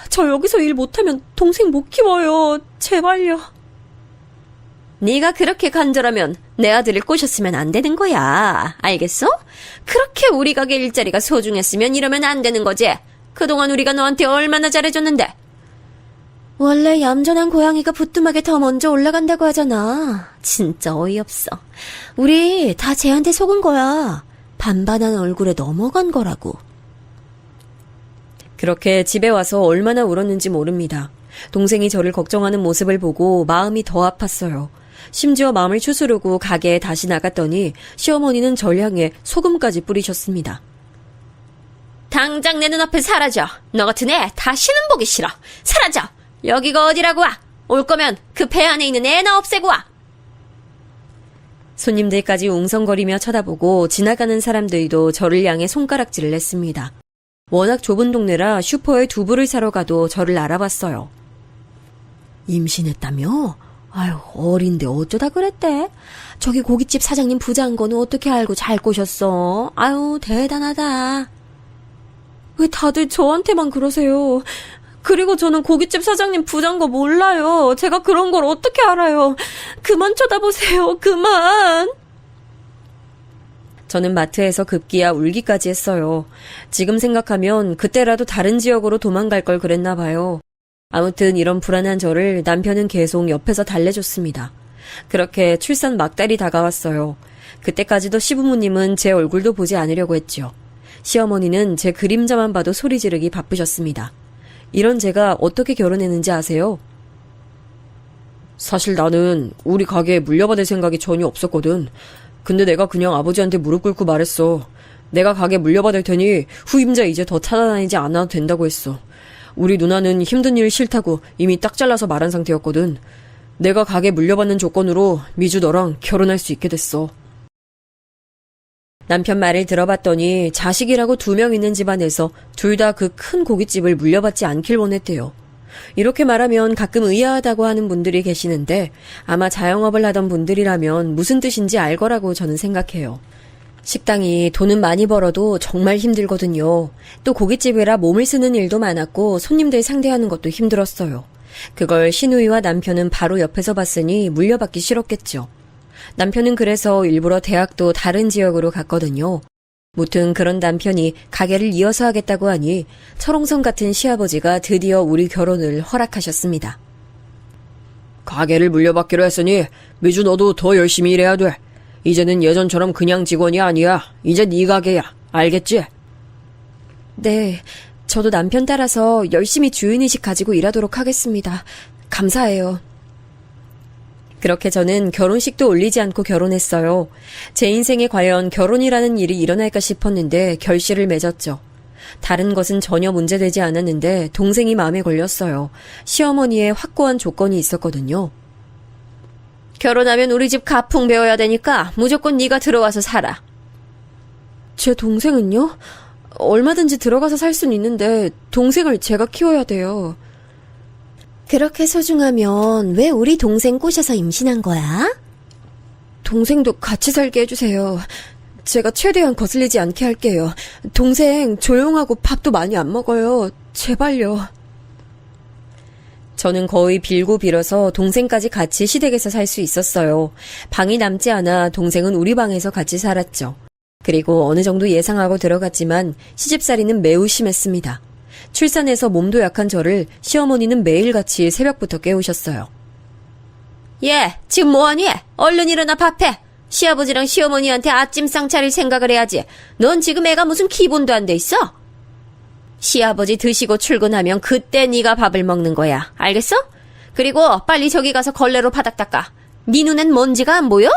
저 여기서 일 못하면 동생 못 키워요. 제발요. 네가 그렇게 간절하면 내 아들을 꼬셨으면 안 되는 거야. 알겠어? 그렇게 우리 가게 일자리가 소중했으면 이러면 안 되는 거지. 그동안 우리가 너한테 얼마나 잘해줬는데. 원래 얌전한 고양이가 부뚜막에 더 먼저 올라간다고 하잖아. 진짜 어이없어. 우리 다 쟤한테 속은 거야. 반반한 얼굴에 넘어간 거라고. 그렇게 집에 와서 얼마나 울었는지 모릅니다. 동생이 저를 걱정하는 모습을 보고 마음이 더 아팠어요. 심지어 마음을 추스르고 가게에 다시 나갔더니 시어머니는 절 향해 소금까지 뿌리셨습니다. 당장 내 눈앞에 사라져. 너 같은 애 다시는 보기 싫어. 사라져. 여기가 어디라고 와. 올 거면 그 배 안에 있는 애나 없애고 와. 손님들까지 웅성거리며 쳐다보고 지나가는 사람들도 저를 향해 손가락질을 했습니다. 워낙 좁은 동네라 슈퍼에 두부를 사러 가도 저를 알아봤어요. 임신했다며? 아유, 어린데 어쩌다 그랬대? 저기 고깃집 사장님 부자인 거는 어떻게 알고 잘 꼬셨어? 아유, 대단하다. 왜 다들 저한테만 그러세요? 그리고 저는 고깃집 사장님 부자인 거 몰라요. 제가 그런 걸 어떻게 알아요? 그만 쳐다보세요. 그만. 저는 마트에서 급기야 울기까지 했어요. 지금 생각하면 그때라도 다른 지역으로 도망갈 걸 그랬나 봐요. 아무튼 이런 불안한 저를 남편은 계속 옆에서 달래줬습니다. 그렇게 출산 막달이 다가왔어요. 그때까지도 시부모님은 제 얼굴도 보지 않으려고 했죠. 시어머니는 제 그림자만 봐도 소리 지르기 바쁘셨습니다. 이런 제가 어떻게 결혼했는지 아세요? 사실 나는 우리 가게에 물려받을 생각이 전혀 없었거든. 근데 내가 그냥 아버지한테 무릎 꿇고 말했어. 내가 가게 물려받을 테니 후임자 이제 더 찾아다니지 않아도 된다고 했어. 우리 누나는 힘든 일 싫다고 이미 딱 잘라서 말한 상태였거든. 내가 가게 물려받는 조건으로 미주 너랑 결혼할 수 있게 됐어. 남편 말을 들어봤더니 자식이라고 2명 있는 집안에서 둘 다 그 큰 고깃집을 물려받지 않길 원했대요. 이렇게 말하면 가끔 의아하다고 하는 분들이 계시는데 아마 자영업을 하던 분들이라면 무슨 뜻인지 알 거라고 저는 생각해요. 식당이 돈은 많이 벌어도 정말 힘들거든요. 또 고깃집이라 몸을 쓰는 일도 많았고 손님들 상대하는 것도 힘들었어요. 그걸 신우이와 남편은 바로 옆에서 봤으니 물려받기 싫었겠죠. 남편은 그래서 일부러 대학도 다른 지역으로 갔거든요. 무튼 그런 남편이 가게를 이어서 하겠다고 하니 철옹성 같은 시아버지가 드디어 우리 결혼을 허락하셨습니다. 가게를 물려받기로 했으니 미주 너도 더 열심히 일해야 돼. 이제는 예전처럼 그냥 직원이 아니야. 이제 네 가게야. 알겠지? 네, 저도 남편 따라서 열심히 주인의식 가지고 일하도록 하겠습니다. 감사해요. 그렇게 저는 결혼식도 올리지 않고 결혼했어요. 제 인생에 과연 결혼이라는 일이 일어날까 싶었는데 결실을 맺었죠. 다른 것은 전혀 문제되지 않았는데 동생이 마음에 걸렸어요. 시어머니의 확고한 조건이 있었거든요. 결혼하면 우리 집 가풍 배워야 되니까 무조건 네가 들어와서 살아. 제 동생은요? 얼마든지 들어가서 살 순 있는데 동생을 제가 키워야 돼요. 그렇게 소중하면 왜 우리 동생 꼬셔서 임신한 거야? 동생도 같이 살게 해주세요. 제가 최대한 거슬리지 않게 할게요. 동생 조용하고 밥도 많이 안 먹어요. 제발요. 저는 거의 빌고 빌어서 동생까지 같이 시댁에서 살 수 있었어요. 방이 남지 않아 동생은 우리 방에서 같이 살았죠. 그리고 어느 정도 예상하고 들어갔지만 시집살이는 매우 심했습니다. 출산해서 몸도 약한 저를 시어머니는 매일같이 새벽부터 깨우셨어요. 예, 지금 뭐하니? 얼른 일어나 밥해. 시아버지랑 시어머니한테 아침상 차릴 생각을 해야지. 넌 지금 애가 무슨 기본도 안 돼 있어? 시아버지 드시고 출근하면 그때 네가 밥을 먹는 거야. 알겠어? 그리고 빨리 저기 가서 걸레로 바닥 닦아. 네 눈엔 먼지가 안 보여?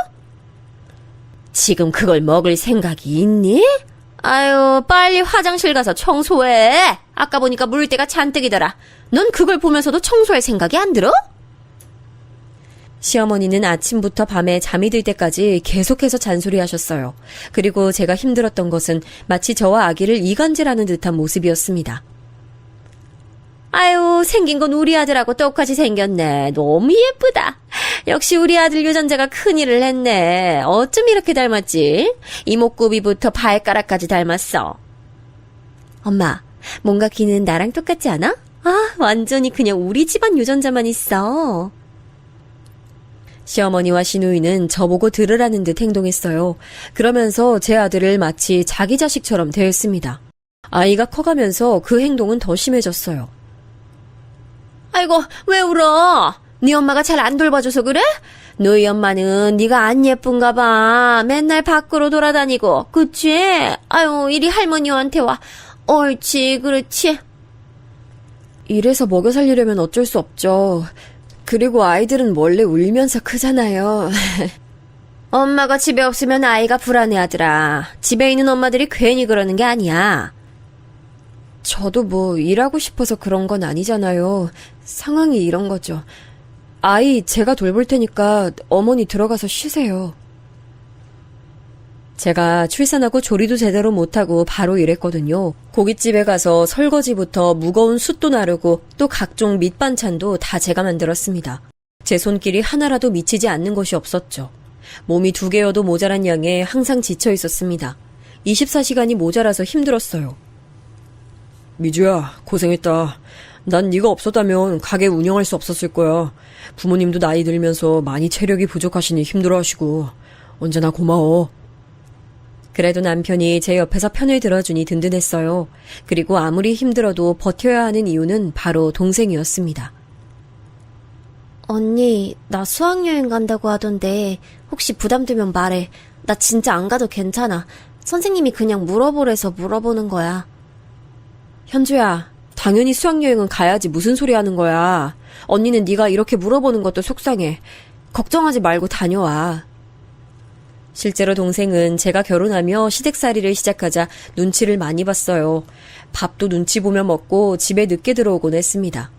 지금 그걸 먹을 생각이 있니? 아유, 빨리 화장실 가서 청소해. 아까 보니까 물때가 잔뜩이더라. 넌 그걸 보면서도 청소할 생각이 안 들어? 시어머니는 아침부터 밤에 잠이 들 때까지 계속해서 잔소리하셨어요. 그리고 제가 힘들었던 것은 마치 저와 아기를 이간질하는 듯한 모습이었습니다. 아유, 생긴 건 우리 아들하고 똑같이 생겼네. 너무 예쁘다. 역시 우리 아들 유전자가 큰일을 했네. 어쩜 이렇게 닮았지? 이목구비부터 발가락까지 닮았어. 엄마, 뭔가 귀는 나랑 똑같지 않아? 아, 완전히 그냥 우리 집안 유전자만 있어. 시어머니와 시누이는 저보고 들으라는 듯 행동했어요. 그러면서 제 아들을 마치 자기 자식처럼 대했습니다. 아이가 커가면서 그 행동은 더 심해졌어요. 아이고, 왜 울어? 네 엄마가 잘 안 돌봐줘서 그래? 너희 엄마는 네가 안 예쁜가 봐. 맨날 밖으로 돌아다니고. 그치? 아유, 이리 할머니한테 와. 옳지, 그렇지. 이래서 먹여 살리려면 어쩔 수 없죠. 그리고 아이들은 원래 울면서 크잖아요. 엄마가 집에 없으면 아이가 불안해하더라. 집에 있는 엄마들이 괜히 그러는 게 아니야. 저도 뭐 일하고 싶어서 그런 건 아니잖아요. 상황이 이런 거죠. 아이 제가 돌볼 테니까 어머니 들어가서 쉬세요. 제가 출산하고 조리도 제대로 못하고 바로 일했거든요. 고깃집에 가서 설거지부터 무거운 숯도 나르고 또 각종 밑반찬도 다 제가 만들었습니다. 제 손길이 하나라도 미치지 않는 것이 없었죠. 몸이 2개여도 모자란 양에 항상 지쳐 있었습니다. 24시간이 모자라서 힘들었어요. 미주야, 고생했다. 난 네가 없었다면 가게 운영할 수 없었을 거야. 부모님도 나이 들면서 많이 체력이 부족하시니 힘들어하시고 언제나 고마워. 그래도 남편이 제 옆에서 편을 들어주니 든든했어요. 그리고 아무리 힘들어도 버텨야 하는 이유는 바로 동생이었습니다. 언니, 나 수학여행 간다고 하던데 혹시 부담되면 말해. 나 진짜 안 가도 괜찮아. 선생님이 그냥 물어보래서 물어보는 거야. 현주야, 당연히 수학여행은 가야지. 무슨 소리 하는 거야. 언니는 네가 이렇게 물어보는 것도 속상해. 걱정하지 말고 다녀와. 실제로 동생은 제가 결혼하며 시댁살이를 시작하자 눈치를 많이 봤어요. 밥도 눈치 보며 먹고 집에 늦게 들어오곤 했습니다.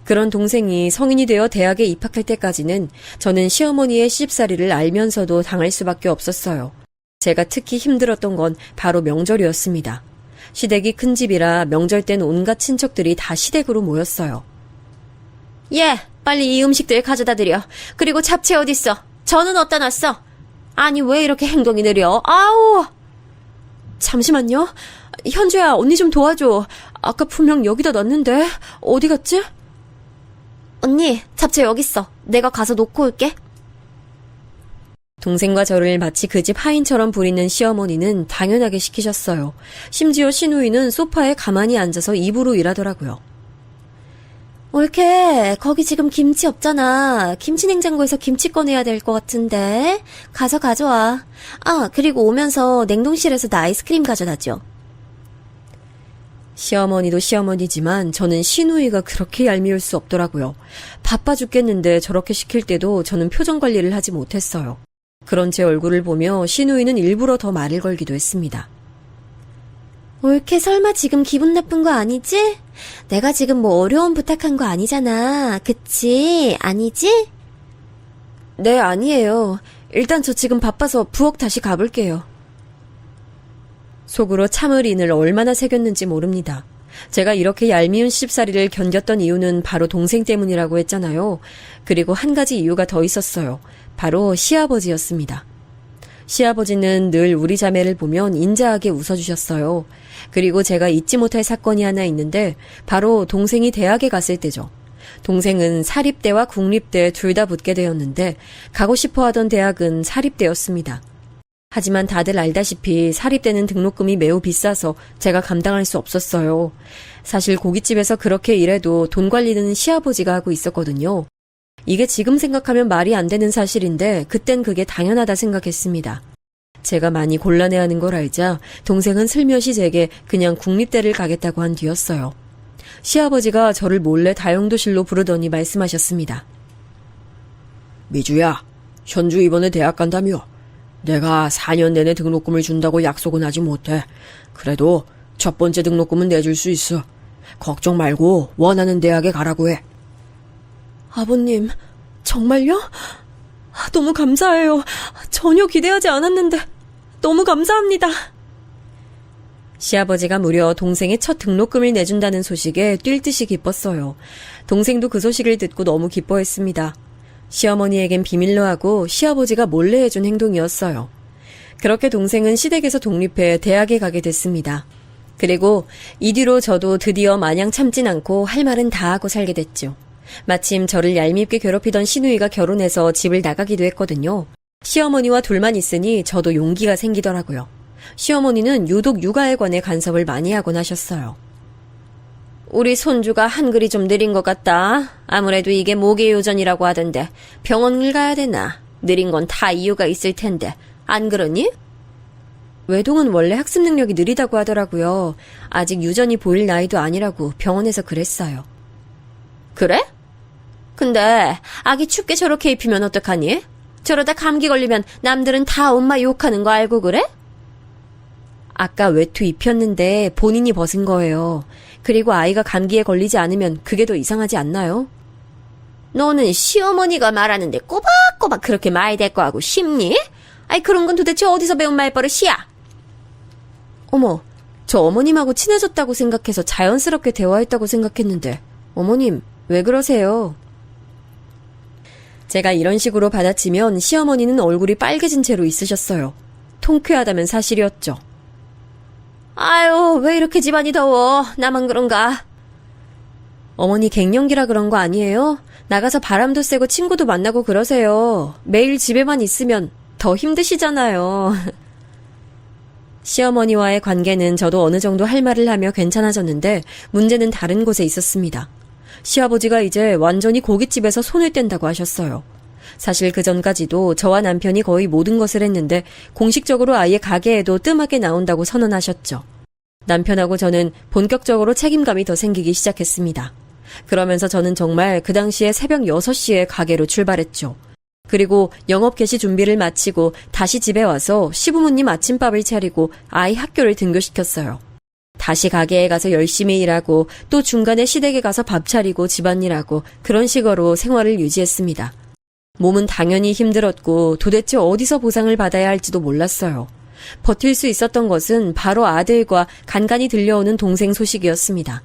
그런 동생이 성인이 되어 대학에 입학할 때까지는 저는 시어머니의 시집살이를 알면서도 당할 수밖에 없었어요. 제가 특히 힘들었던 건 바로 명절이었습니다. 시댁이 큰 집이라 명절 땐 온갖 친척들이 다 시댁으로 모였어요. 예, 빨리 이 음식들 가져다 드려. 그리고 잡채 어딨어? 전은 어디다 놨어? 아니, 왜 이렇게 행동이 느려? 아우! 잠시만요. 현주야, 언니 좀 도와줘. 아까 분명 여기다 놨는데 어디 갔지? 언니, 잡채 여기 있어. 내가 가서 놓고 올게. 동생과 저를 마치 그 집 하인처럼 부리는 시어머니는 당연하게 시키셨어요. 심지어 시누이는 소파에 가만히 앉아서 입으로 일하더라고요. 올케, 거기 지금 김치 없잖아. 김치 냉장고에서 김치 꺼내야 될 것 같은데. 가서 가져와. 아, 그리고 오면서 냉동실에서 나 아이스크림 가져다줘. 시어머니도 시어머니지만 저는 시누이가 그렇게 얄미울 수 없더라고요. 바빠 죽겠는데 저렇게 시킬 때도 저는 표정 관리를 하지 못했어요. 그런 제 얼굴을 보며 시누이는 일부러 더 말을 걸기도 했습니다. 올케, 설마 지금 기분 나쁜 거 아니지? 내가 지금 뭐 어려운 부탁한 거 아니잖아. 그치? 아니지? 네, 아니에요. 일단 저 지금 바빠서 부엌 다시 가볼게요. 속으로 참을 인을 얼마나 새겼는지 모릅니다. 제가 이렇게 얄미운 시집살이를 견뎠던 이유는 바로 동생 때문이라고 했잖아요. 그리고 한 가지 이유가 더 있었어요. 바로 시아버지였습니다. 시아버지는 늘 우리 자매를 보면 인자하게 웃어주셨어요. 그리고 제가 잊지 못할 사건이 하나 있는데 바로 동생이 대학에 갔을 때죠. 동생은 사립대와 국립대 둘 다 붙게 되었는데 가고 싶어 하던 대학은 사립대였습니다. 하지만 다들 알다시피 사립대는 등록금이 매우 비싸서 제가 감당할 수 없었어요. 사실 고깃집에서 그렇게 일해도 돈 관리는 시아버지가 하고 있었거든요. 이게 지금 생각하면 말이 안 되는 사실인데 그땐 그게 당연하다 생각했습니다. 제가 많이 곤란해하는 걸 알자 동생은 슬며시 제게 그냥 국립대를 가겠다고 한 뒤였어요. 시아버지가 저를 몰래 다용도실로 부르더니 말씀하셨습니다. 미주야, 현주 이번에 대학 간다며. 내가 4년 내내 등록금을 준다고 약속은 하지 못해. 그래도 첫 번째 등록금은 내줄 수 있어. 걱정 말고 원하는 대학에 가라고 해. 아버님, 정말요? 너무 감사해요. 전혀 기대하지 않았는데 너무 감사합니다. 시아버지가 무려 동생의 첫 등록금을 내준다는 소식에 뛸 듯이 기뻤어요. 동생도 그 소식을 듣고 너무 기뻐했습니다. 시어머니에겐 비밀로 하고 시아버지가 몰래 해준 행동이었어요. 그렇게 동생은 시댁에서 독립해 대학에 가게 됐습니다. 그리고 이 뒤로 저도 드디어 마냥 참진 않고 할 말은 다 하고 살게 됐죠. 마침 저를 얄밉게 괴롭히던 시누이가 결혼해서 집을 나가기도 했거든요. 시어머니와 둘만 있으니 저도 용기가 생기더라고요. 시어머니는 유독 육아에 관해 간섭을 많이 하곤 하셨어요. 우리 손주가 한글이 좀 느린 것 같다. 아무래도 이게 모계요전이라고 하던데 병원을 가야 되나? 느린 건 다 이유가 있을 텐데. 안 그러니? 외동은 원래 학습 능력이 느리다고 하더라고요. 아직 유전이 보일 나이도 아니라고 병원에서 그랬어요. 그래? 근데 아기 춥게 저렇게 입히면 어떡하니? 저러다 감기 걸리면 남들은 다 엄마 욕하는 거 알고 그래? 아까 외투 입혔는데 본인이 벗은 거예요. 그리고 아이가 감기에 걸리지 않으면 그게 더 이상하지 않나요? 너는 시어머니가 말하는데 꼬박꼬박 그렇게 말 대꾸하고 싶니? 아이 그런 건 도대체 어디서 배운 말버릇이야? 어머, 저 어머님하고 친해졌다고 생각해서 자연스럽게 대화했다고 생각했는데 어머님, 왜 그러세요? 제가 이런 식으로 받아치면 시어머니는 얼굴이 빨개진 채로 있으셨어요. 통쾌하다면 사실이었죠. 아유, 왜 이렇게 집안이 더워? 나만 그런가? 어머니 갱년기라 그런 거 아니에요? 나가서 바람도 쐬고 친구도 만나고 그러세요. 매일 집에만 있으면 더 힘드시잖아요. 시어머니와의 관계는 저도 어느 정도 할 말을 하며 괜찮아졌는데 문제는 다른 곳에 있었습니다. 시아버지가 이제 완전히 고깃집에서 손을 뗀다고 하셨어요. 사실 그 전까지도 저와 남편이 거의 모든 것을 했는데 공식적으로 아예 가게에도 뜸하게 나온다고 선언하셨죠. 남편하고 저는 본격적으로 책임감이 더 생기기 시작했습니다. 그러면서 저는 정말 그 당시에 새벽 6시에 가게로 출발했죠. 그리고 영업 개시 준비를 마치고 다시 집에 와서 시부모님 아침밥을 차리고 아이 학교를 등교시켰어요. 다시 가게에 가서 열심히 일하고 또 중간에 시댁에 가서 밥 차리고 집안일하고 그런 식으로 생활을 유지했습니다. 몸은 당연히 힘들었고 도대체 어디서 보상을 받아야 할지도 몰랐어요. 버틸 수 있었던 것은 바로 아들과 간간히 들려오는 동생 소식이었습니다.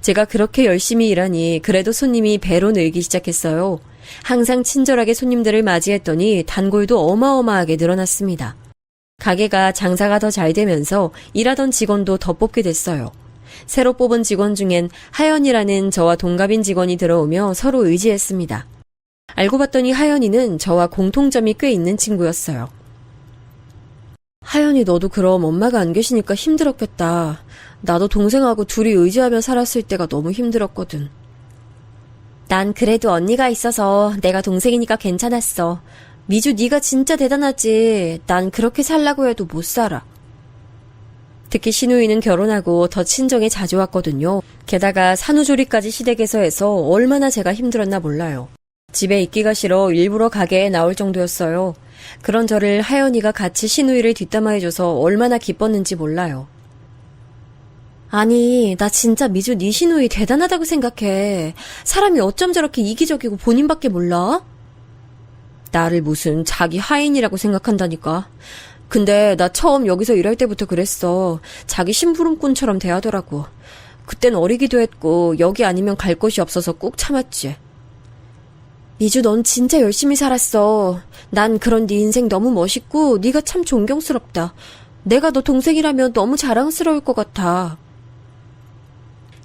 제가 그렇게 열심히 일하니 그래도 손님이 배로 늘기 시작했어요. 항상 친절하게 손님들을 맞이했더니 단골도 어마어마하게 늘어났습니다. 가게가 장사가 더 잘 되면서 일하던 직원도 더 뽑게 됐어요. 새로 뽑은 직원 중엔 하연이라는 저와 동갑인 직원이 들어오며 서로 의지했습니다. 알고 봤더니 하연이는 저와 공통점이 꽤 있는 친구였어요. 하연이, 너도 그럼 엄마가 안 계시니까 힘들었겠다. 나도 동생하고 둘이 의지하며 살았을 때가 너무 힘들었거든. 난 그래도 언니가 있어서 내가 동생이니까 괜찮았어. 미주, 네가 진짜 대단하지. 난 그렇게 살라고 해도 못 살아. 특히 신우이는 결혼하고 더 친정에 자주 왔거든요. 게다가 산후조리까지 시댁에서 해서 얼마나 제가 힘들었나 몰라요. 집에 있기가 싫어 일부러 가게에 나올 정도였어요. 그런 저를 하연이가 같이 신우이를 뒷담화해줘서 얼마나 기뻤는지 몰라요. 아니, 나 진짜 미주 네 신우이 대단하다고 생각해. 사람이 어쩜 저렇게 이기적이고 본인밖에 몰라? 나를 무슨 자기 하인이라고 생각한다니까. 근데 나 처음 여기서 일할 때부터 그랬어. 자기 심부름꾼처럼 대하더라고. 그땐 어리기도 했고 여기 아니면 갈 곳이 없어서 꾹 참았지. 미주, 넌 진짜 열심히 살았어. 난 그런 네 인생 너무 멋있고 네가 참 존경스럽다. 내가 너 동생이라면 너무 자랑스러울 것 같아.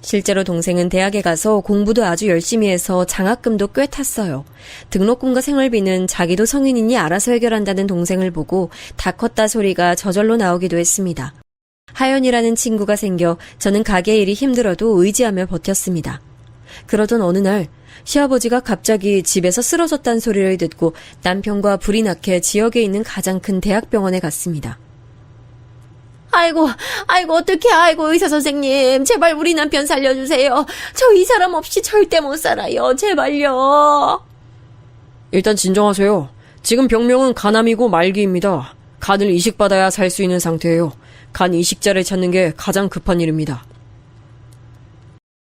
실제로 동생은 대학에 가서 공부도 아주 열심히 해서 장학금도 꽤 탔어요. 등록금과 생활비는 자기도 성인이니 알아서 해결한다는 동생을 보고 다 컸다 소리가 저절로 나오기도 했습니다. 하연이라는 친구가 생겨 저는 가게 일이 힘들어도 의지하며 버텼습니다. 그러던 어느 날 시아버지가 갑자기 집에서 쓰러졌다는 소리를 듣고 남편과 불이 나게 지역에 있는 가장 큰 대학병원에 갔습니다. 아이고, 어떡해. 아이고, 의사 선생님. 제발 우리 남편 살려주세요. 저 이 사람 없이 절대 못 살아요. 제발요. 일단 진정하세요. 지금 병명은 간암이고 말기입니다. 간을 이식받아야 살 수 있는 상태예요. 간 이식자를 찾는 게 가장 급한 일입니다.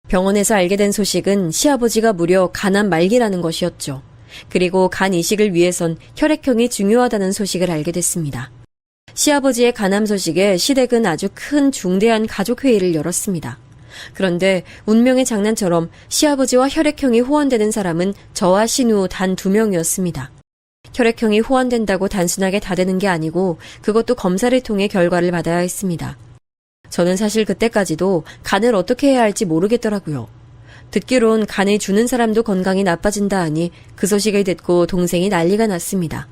병원에서 알게 된 소식은 시아버지가 무려 간암 말기라는 것이었죠. 그리고 간 이식을 위해선 혈액형이 중요하다는 소식을 알게 됐습니다. 시아버지의 간암 소식에 시댁은 아주 큰 중대한 가족회의를 열었습니다. 그런데 운명의 장난처럼 시아버지와 혈액형이 호환되는 사람은 저와 신우 단 2명이었습니다. 혈액형이 호환된다고 단순하게 다 되는 게 아니고 그것도 검사를 통해 결과를 받아야 했습니다. 저는 사실 그때까지도 간을 어떻게 해야 할지 모르겠더라고요. 듣기론 간을 주는 사람도 건강이 나빠진다 하니 그 소식을 듣고 동생이 난리가 났습니다.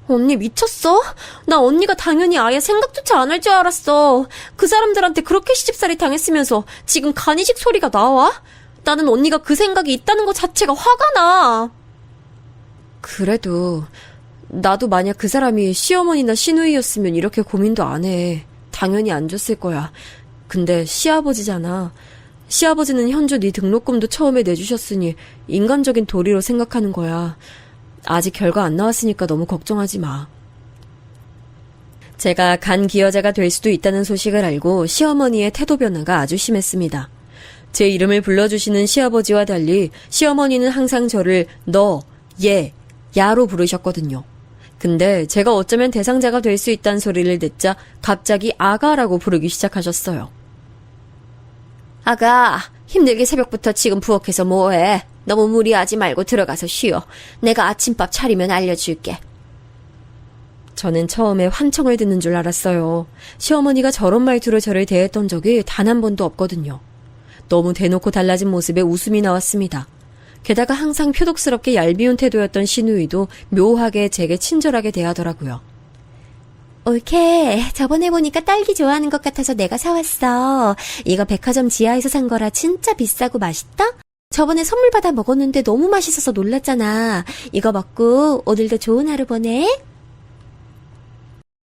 언니 미쳤어? 나 언니가 당연히 아예 생각조차 안 할 줄 알았어. 그 사람들한테 그렇게 시집살이 당했으면서 지금 간이식 소리가 나와? 나는 언니가 그 생각이 있다는 것 자체가 화가 나. 그래도 나도 만약 그 사람이 시어머니나 시누이였으면 이렇게 고민도 안 해. 당연히 안 줬을 거야. 근데 시아버지잖아. 시아버지는 현주 네 등록금도 처음에 내주셨으니 인간적인 도리로 생각하는 거야. 아직 결과 안 나왔으니까 너무 걱정하지 마. 제가 간 기여자가 될 수도 있다는 소식을 알고 시어머니의 태도 변화가 아주 심했습니다. 제 이름을 불러주시는 시아버지와 달리 시어머니는 항상 저를 너, 얘, 야로 부르셨거든요. 근데 제가 어쩌면 대상자가 될 수 있다는 소리를 듣자 갑자기 아가라고 부르기 시작하셨어요. 아가, 힘들게 새벽부터 지금 부엌에서 뭐해? 너무 무리하지 말고 들어가서 쉬어. 내가 아침밥 차리면 알려줄게. 저는 처음에 환청을 듣는 줄 알았어요. 시어머니가 저런 말투로 저를 대했던 적이 단 한 번도 없거든요. 너무 대놓고 달라진 모습에 웃음이 나왔습니다. 게다가 항상 표독스럽게 얄미운 태도였던 시누이도 묘하게 제게 친절하게 대하더라고요. 올케, 저번에 보니까 딸기 좋아하는 것 같아서 내가 사왔어. 이거 백화점 지하에서 산 거라 진짜 비싸고 맛있다? 저번에 선물 받아 먹었는데 너무 맛있어서 놀랐잖아. 이거 먹고 오늘도 좋은 하루 보내.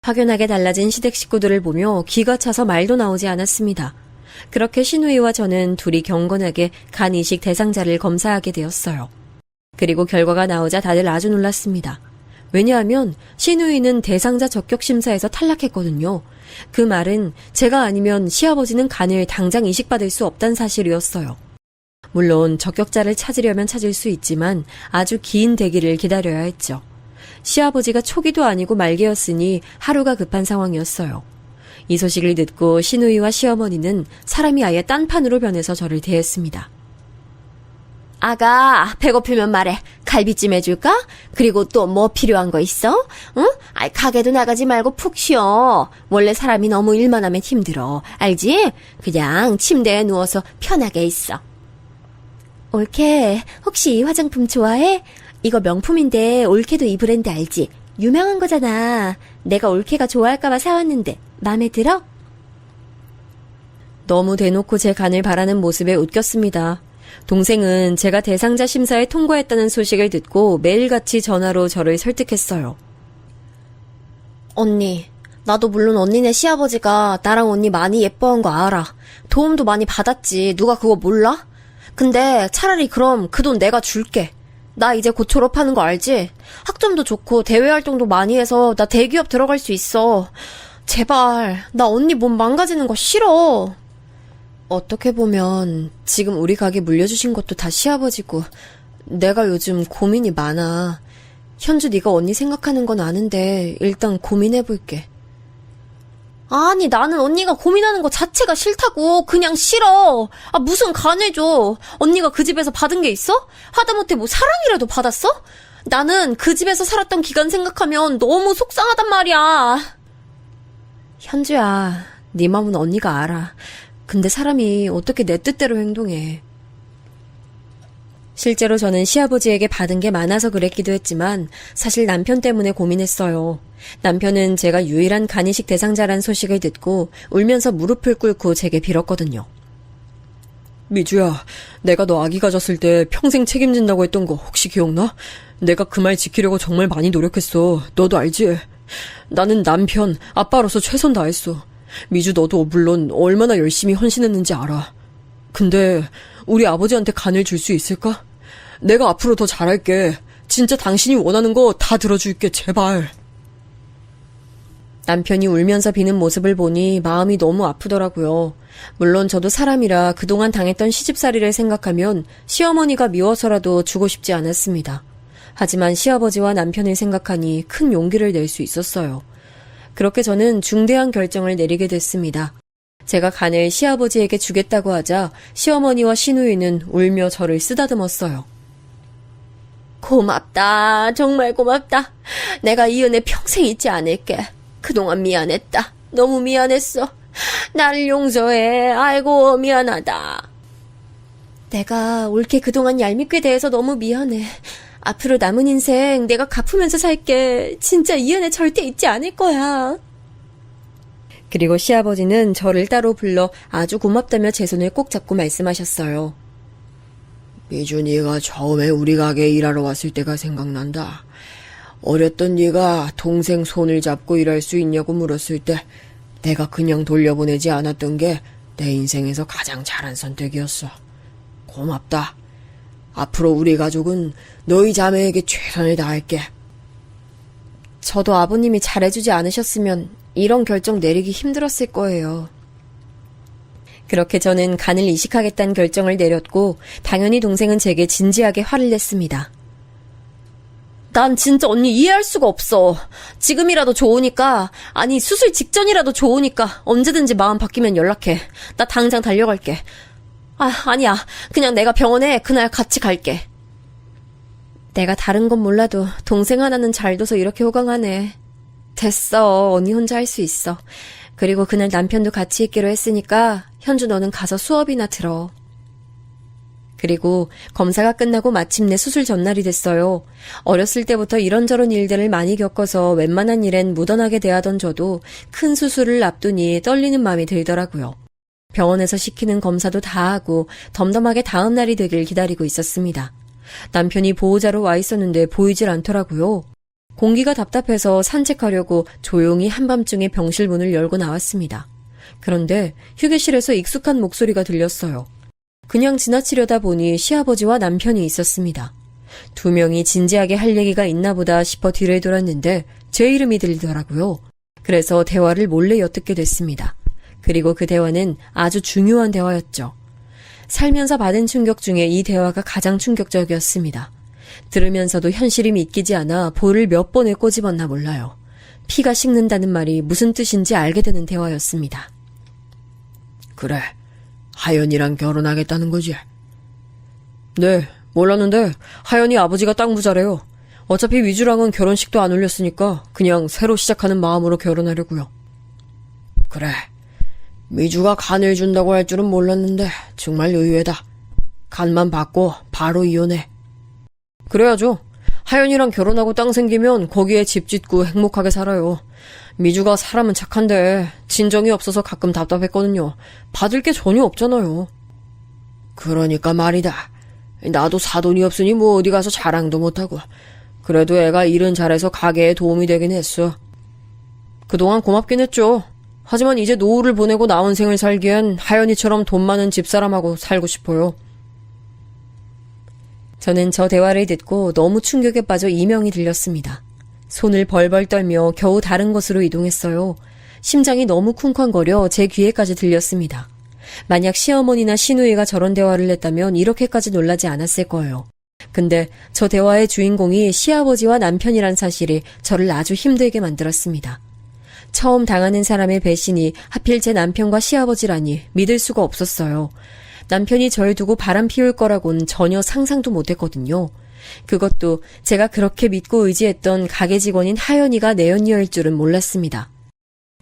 확연하게 달라진 시댁 식구들을 보며 기가 차서 말도 나오지 않았습니다. 그렇게 시누이와 저는 둘이 경건하게 간 이식 대상자를 검사하게 되었어요. 그리고 결과가 나오자 다들 아주 놀랐습니다. 왜냐하면 시누이는 대상자 적격 심사에서 탈락했거든요. 그 말은 제가 아니면 시아버지는 간을 당장 이식받을 수 없다는 사실이었어요. 물론 적격자를 찾으려면 찾을 수 있지만 아주 긴 대기를 기다려야 했죠. 시아버지가 초기도 아니고 말기였으니 하루가 급한 상황이었어요. 이 소식을 듣고 시누이와 시어머니는 사람이 아예 딴판으로 변해서 저를 대했습니다. 아가, 배고프면 말해. 갈비찜 해줄까? 그리고 또 뭐 필요한 거 있어? 응? 아이, 가게도 나가지 말고 푹 쉬어. 원래 사람이 너무 일만 하면 힘들어. 알지? 그냥 침대에 누워서 편하게 있어. 올케, 혹시 이 화장품 좋아해? 이거 명품인데 올케도 이 브랜드 알지? 유명한 거잖아. 내가 올케가 좋아할까봐 사왔는데 마음에 들어? 너무 대놓고 제 간을 바라는 모습에 웃겼습니다. 동생은 제가 대상자 심사에 통과했다는 소식을 듣고 매일같이 전화로 저를 설득했어요. 언니, 나도 물론 언니네 시아버지가 나랑 언니 많이 예뻐한 거 알아. 도움도 많이 받았지. 누가 그거 몰라? 근데 차라리 그럼 그 돈 내가 줄게. 나 이제 곧 졸업하는 거 알지? 학점도 좋고 대외 활동도 많이 해서 나 대기업 들어갈 수 있어. 제발, 나 언니 몸 망가지는 거 싫어. 어떻게 보면 지금 우리 가게 물려주신 것도 다 시아버지고 내가 요즘 고민이 많아. 현주 네가 언니 생각하는 건 아는데 일단 고민해볼게. 아니, 나는 언니가 고민하는 거 자체가 싫다고. 그냥 싫어. 아, 무슨 간을 줘. 언니가 그 집에서 받은 게 있어? 하다못해 뭐 사랑이라도 받았어? 나는 그 집에서 살았던 기간 생각하면 너무 속상하단 말이야. 현주야, 네 마음은 언니가 알아. 근데 사람이 어떻게 내 뜻대로 행동해. 실제로 저는 시아버지에게 받은 게 많아서 그랬기도 했지만 사실 남편 때문에 고민했어요. 남편은 제가 유일한 간이식 대상자란 소식을 듣고 울면서 무릎을 꿇고 제게 빌었거든요. 미주야, 내가 너 아기 가졌을 때 평생 책임진다고 했던 거 혹시 기억나? 내가 그 말 지키려고 정말 많이 노력했어. 너도 알지? 나는 남편, 아빠로서 최선 다했어. 미주 너도 물론 얼마나 열심히 헌신했는지 알아. 근데 우리 아버지한테 간을 줄 수 있을까? 내가 앞으로 더 잘할게. 진짜 당신이 원하는 거 다 들어줄게, 제발. 남편이 울면서 비는 모습을 보니 마음이 너무 아프더라고요. 물론 저도 사람이라 그동안 당했던 시집살이를 생각하면 시어머니가 미워서라도 주고 싶지 않았습니다. 하지만 시아버지와 남편을 생각하니 큰 용기를 낼 수 있었어요. 그렇게 저는 중대한 결정을 내리게 됐습니다. 제가 간을 시아버지에게 주겠다고 하자 시어머니와 시누이는 울며 저를 쓰다듬었어요. 고맙다. 정말 고맙다. 내가 이 은혜 평생 잊지 않을게. 그동안 미안했다. 너무 미안했어. 나를 용서해. 아이고, 미안하다. 내가 올케 그동안 얄밉게 대해서 너무 미안해. 앞으로 남은 인생 내가 갚으면서 살게. 진짜 이 은혜 절대 잊지 않을 거야. 그리고 시아버지는 저를 따로 불러 아주 고맙다며 제 손을 꼭 잡고 말씀하셨어요. 미주, 네가 처음에 우리 가게에 일하러 왔을 때가 생각난다. 어렸던 네가 동생 손을 잡고 일할 수 있냐고 물었을 때 내가 그냥 돌려보내지 않았던 게 내 인생에서 가장 잘한 선택이었어. 고맙다. 앞으로 우리 가족은 너희 자매에게 최선을 다할게. 저도 아버님이 잘해주지 않으셨으면 이런 결정 내리기 힘들었을 거예요. 그렇게 저는 간을 이식하겠다는 결정을 내렸고 당연히 동생은 제게 진지하게 화를 냈습니다. 난 진짜 언니 이해할 수가 없어. 지금이라도 좋으니까, 아니 수술 직전이라도 좋으니까 언제든지 마음 바뀌면 연락해. 나 당장 달려갈게. 아니야. 그냥 내가 병원에 그날 같이 갈게. 내가 다른 건 몰라도 동생 하나는 잘 둬서 이렇게 호강하네. 됐어. 언니 혼자 할 수 있어. 그리고 그날 남편도 같이 있기로 했으니까 현주 너는 가서 수업이나 들어. 그리고 검사가 끝나고 마침내 수술 전날이 됐어요. 어렸을 때부터 이런저런 일들을 많이 겪어서 웬만한 일엔 무던하게 대하던 저도 큰 수술을 앞두니 떨리는 마음이 들더라고요. 병원에서 시키는 검사도 다 하고 덤덤하게 다음 날이 되길 기다리고 있었습니다. 남편이 보호자로 와 있었는데 보이질 않더라고요. 공기가 답답해서 산책하려고 조용히 한밤중에 병실 문을 열고 나왔습니다. 그런데 휴게실에서 익숙한 목소리가 들렸어요. 그냥 지나치려다 보니 시아버지와 남편이 있었습니다. 두 명이 진지하게 할 얘기가 있나 보다 싶어 뒤를 돌았는데 제 이름이 들리더라고요. 그래서 대화를 몰래 엿듣게 됐습니다. 그리고 그 대화는 아주 중요한 대화였죠. 살면서 받은 충격 중에 이 대화가 가장 충격적이었습니다. 들으면서도 현실이 믿기지 않아 볼을 몇 번을 꼬집었나 몰라요. 피가 식는다는 말이 무슨 뜻인지 알게 되는 대화였습니다. 그래, 하연이랑 결혼하겠다는 거지? 네, 몰랐는데 하연이 아버지가 땅 부자래요. 어차피 미주랑은 결혼식도 안 올렸으니까 그냥 새로 시작하는 마음으로 결혼하려고요. 그래. 미주가 간을 준다고 할 줄은 몰랐는데 정말 의외다. 간만 받고 바로 이혼해. 그래야죠. 하연이랑 결혼하고 땅 생기면 거기에 집 짓고 행복하게 살아요. 미주가 사람은 착한데 진정이 없어서 가끔 답답했거든요. 받을 게 전혀 없잖아요. 그러니까 말이다. 나도 사돈이 없으니 뭐 어디 가서 자랑도 못하고. 그래도 애가 일은 잘해서 가게에 도움이 되긴 했어. 그동안 고맙긴 했죠. 하지만 이제 노후를 보내고 나온 생을 살기엔 하연이처럼 돈 많은 집사람하고 살고 싶어요. 저는 저 대화를 듣고 너무 충격에 빠져 이명이 들렸습니다. 손을 벌벌 떨며 겨우 다른 곳으로 이동했어요. 심장이 너무 쿵쾅거려 제 귀에까지 들렸습니다. 만약 시어머니나 시누이가 저런 대화를 했다면 이렇게까지 놀라지 않았을 거예요. 근데 저 대화의 주인공이 시아버지와 남편이란 사실이 저를 아주 힘들게 만들었습니다. 처음 당하는 사람의 배신이 하필 제 남편과 시아버지라니 믿을 수가 없었어요. 남편이 절 두고 바람 피울 거라고는 전혀 상상도 못했거든요. 그것도 제가 그렇게 믿고 의지했던 가게 직원인 하연이가 내 언니일 줄은 몰랐습니다.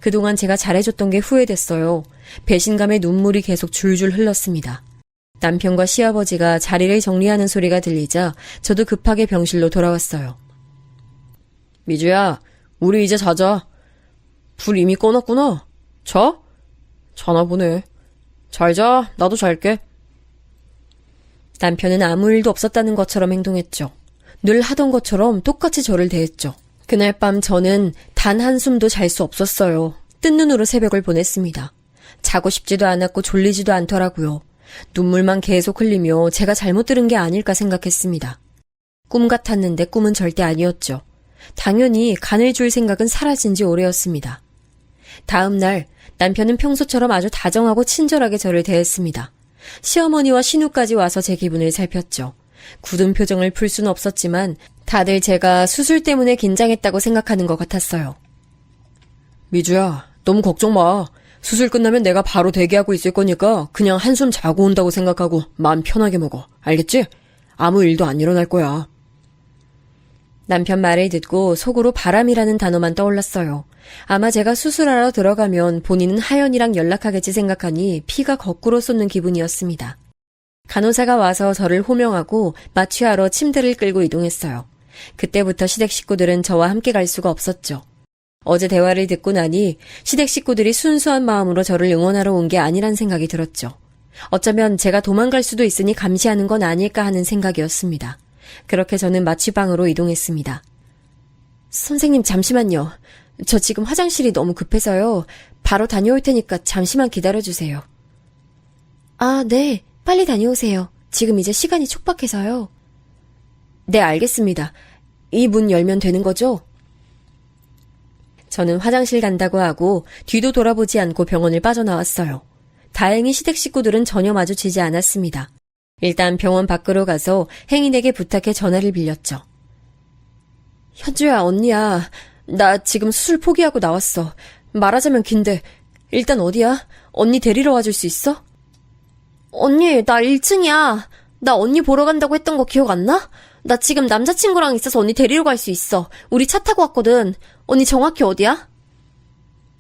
그동안 제가 잘해줬던 게 후회됐어요. 배신감에 눈물이 계속 줄줄 흘렀습니다. 남편과 시아버지가 자리를 정리하는 소리가 들리자 저도 급하게 병실로 돌아왔어요. 미주야, 우리 이제 자자. 불 이미 꺼놨구나. 자? 자나 보네. 잘 자. 나도 잘게. 남편은 아무 일도 없었다는 것처럼 행동했죠. 늘 하던 것처럼 똑같이 저를 대했죠. 그날 밤 저는 단 한숨도 잘 수 없었어요. 뜬 눈으로 새벽을 보냈습니다. 자고 싶지도 않았고 졸리지도 않더라고요. 눈물만 계속 흘리며 제가 잘못 들은 게 아닐까 생각했습니다. 꿈 같았는데 꿈은 절대 아니었죠. 당연히 간을 줄 생각은 사라진 지 오래였습니다. 다음 날 남편은 평소처럼 아주 다정하고 친절하게 저를 대했습니다. 시어머니와 신우까지 와서 제 기분을 살폈죠. 굳은 표정을 풀 수는 없었지만 다들 제가 수술 때문에 긴장했다고 생각하는 것 같았어요. 미주야, 너무 걱정 마. 수술 끝나면 내가 바로 대기하고 있을 거니까 그냥 한숨 자고 온다고 생각하고 마음 편하게 먹어. 알겠지? 아무 일도 안 일어날 거야. 남편 말을 듣고 속으로 바람이라는 단어만 떠올랐어요. 아마 제가 수술하러 들어가면 본인은 하연이랑 연락하겠지 생각하니 피가 거꾸로 솟는 기분이었습니다. 간호사가 와서 저를 호명하고 마취하러 침대를 끌고 이동했어요. 그때부터 시댁 식구들은 저와 함께 갈 수가 없었죠. 어제 대화를 듣고 나니 시댁 식구들이 순수한 마음으로 저를 응원하러 온 게 아니란 생각이 들었죠. 어쩌면 제가 도망갈 수도 있으니 감시하는 건 아닐까 하는 생각이었습니다. 그렇게 저는 마취방으로 이동했습니다. 선생님 잠시만요. 저 지금 화장실이 너무 급해서요. 바로 다녀올 테니까 잠시만 기다려주세요. 아, 네. 빨리 다녀오세요. 지금 이제 시간이 촉박해서요. 네, 알겠습니다. 이 문 열면 되는 거죠? 저는 화장실 간다고 하고 뒤도 돌아보지 않고 병원을 빠져나왔어요. 다행히 시댁 식구들은 전혀 마주치지 않았습니다. 일단 병원 밖으로 가서 행인에게 부탁해 전화를 빌렸죠. 현주야, 언니야. 나 지금 수술 포기하고 나왔어. 말하자면 긴데 일단 어디야? 언니 데리러 와줄 수 있어? 언니, 나 1층이야. 나 언니 보러 간다고 했던 거 기억 안 나? 나 지금 남자친구랑 있어서 언니 데리러 갈 수 있어. 우리 차 타고 왔거든. 언니 정확히 어디야?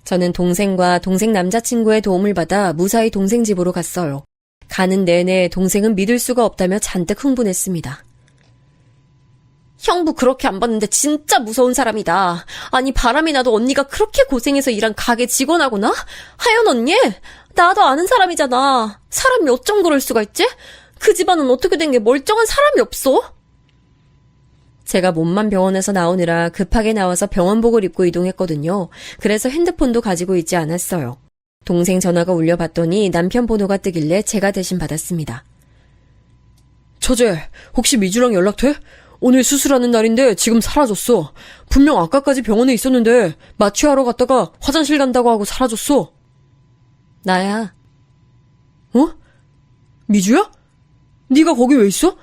저는 동생과 동생 남자친구의 도움을 받아 무사히 동생 집으로 갔어요. 가는 내내 동생은 믿을 수가 없다며 잔뜩 흥분했습니다. 형부 그렇게 안 봤는데 진짜 무서운 사람이다. 아니 바람이 나도 언니가 그렇게 고생해서 일한 가게 직원하구나? 하연 언니? 나도 아는 사람이잖아. 사람이 어쩜 그럴 수가 있지? 그 집안은 어떻게 된 게 멀쩡한 사람이 없어? 제가 몸만 병원에서 나오느라 급하게 나와서 병원복을 입고 이동했거든요. 그래서 핸드폰도 가지고 있지 않았어요. 동생 전화가 울려봤더니 남편 번호가 뜨길래 제가 대신 받았습니다. 처제, 혹시 미주랑 연락돼? 오늘 수술하는 날인데 지금 사라졌어. 분명 아까까지 병원에 있었는데 마취하러 갔다가 화장실 간다고 하고 사라졌어. 나야. 어? 미주야? 네가 거기 왜 있어?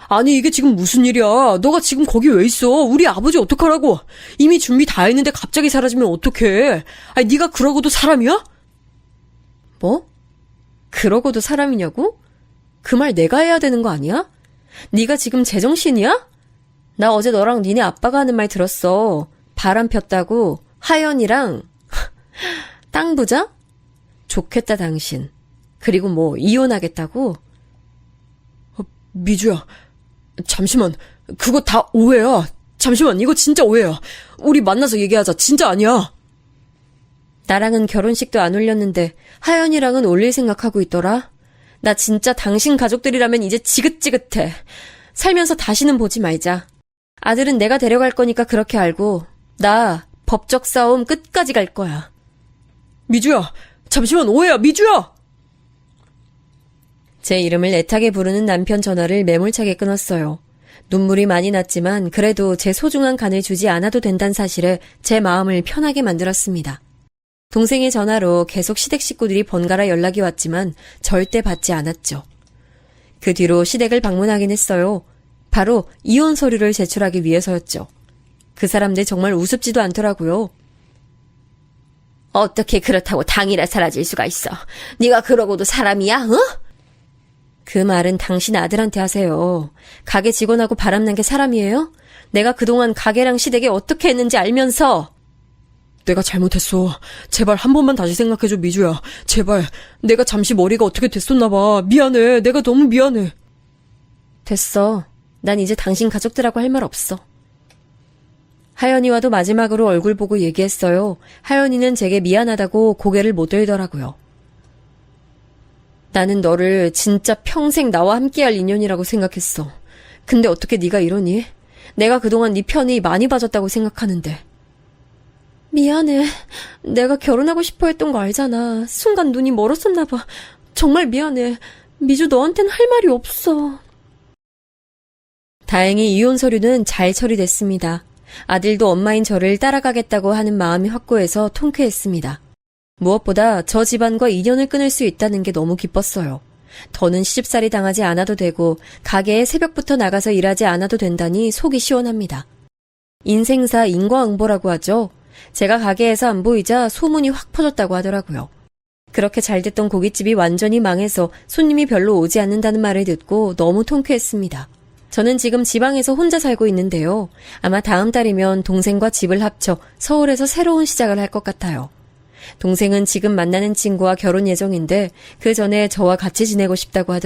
아니 이게 지금 무슨 일이야. 너가 지금 거기 왜 있어. 우리 아버지 어떡하라고. 이미 준비 다 했는데 갑자기 사라지면 어떡해. 아니 네가 그러고도 사람이야? 뭐? 그러고도 사람이냐고? 그 말 내가 해야 되는 거 아니야? 네가 지금 제정신이야? 나 어제 너랑 니네 아빠가 하는 말 들었어. 바람 폈다고 하연이랑 땅 부자? 좋겠다 당신. 그리고 뭐 이혼하겠다고? 미주야, 잠시만. 그거 다 오해야. 잠시만, 이거 진짜 오해야. 우리 만나서 얘기하자. 진짜 아니야. 나랑은 결혼식도 안 올렸는데 하연이랑은 올릴 생각하고 있더라. 나 진짜 당신 가족들이라면 이제 지긋지긋해. 살면서 다시는 보지 말자. 아들은 내가 데려갈 거니까 그렇게 알고 나 법적 싸움 끝까지 갈 거야. 미주야, 잠시만, 오해야. 미주야! 제 이름을 애타게 부르는 남편 전화를 매몰차게 끊었어요. 눈물이 많이 났지만 그래도 제 소중한 간을 주지 않아도 된다는 사실에 제 마음을 편하게 만들었습니다. 동생의 전화로 계속 시댁 식구들이 번갈아 연락이 왔지만 절대 받지 않았죠. 그 뒤로 시댁을 방문하긴 했어요. 바로 이혼 서류를 제출하기 위해서였죠. 그 사람들 정말 우습지도 않더라고요. 어떻게 그렇다고 당일에 사라질 수가 있어. 네가 그러고도 사람이야? 어? 그 말은 당신 아들한테 하세요. 가게 직원하고 바람난 게 사람이에요? 내가 그동안 가게랑 시댁에 어떻게 했는지 알면서. 내가 잘못했어. 제발 한 번만 다시 생각해줘, 미주야. 제발. 내가 잠시 머리가 어떻게 됐었나봐. 미안해. 내가 너무 미안해. 됐어. 난 이제 당신 가족들하고 할 말 없어. 하연이와도 마지막으로 얼굴 보고 얘기했어요. 하연이는 제게 미안하다고 고개를 못 들더라고요. 나는 너를 진짜 평생 나와 함께할 인연이라고 생각했어. 근데 어떻게 네가 이러니? 내가 그동안 네 편이 많이 봐줬다고 생각하는데. 미안해. 내가 결혼하고 싶어 했던 거 알잖아. 순간 눈이 멀었었나 봐. 정말 미안해. 미주 너한텐 할 말이 없어. 다행히 이혼 서류는 잘 처리됐습니다. 아들도 엄마인 저를 따라가겠다고 하는 마음이 확고해서 통쾌했습니다. 무엇보다 저 집안과 인연을 끊을 수 있다는 게 너무 기뻤어요. 더는 시집살이 당하지 않아도 되고 가게에 새벽부터 나가서 일하지 않아도 된다니 속이 시원합니다. 인생사 인과응보라고 하죠. 제가 가게에서 안 보이자 소문이 확 퍼졌다고 하더라고요. 그렇게 잘 됐던 고깃집이 완전히 망해서 손님이 별로 오지 않는다는 말을 듣고 너무 통쾌했습니다. 저는 지금 지방에서 혼자 살고 있는데요. 아마 다음 달이면 동생과 집을 합쳐 서울에서 새로운 시작을 할 것 같아요. 동생은 지금 만나는 친구와 결혼 예정인데 그 전에 저와 같이 지내고 싶다고 하더라고요.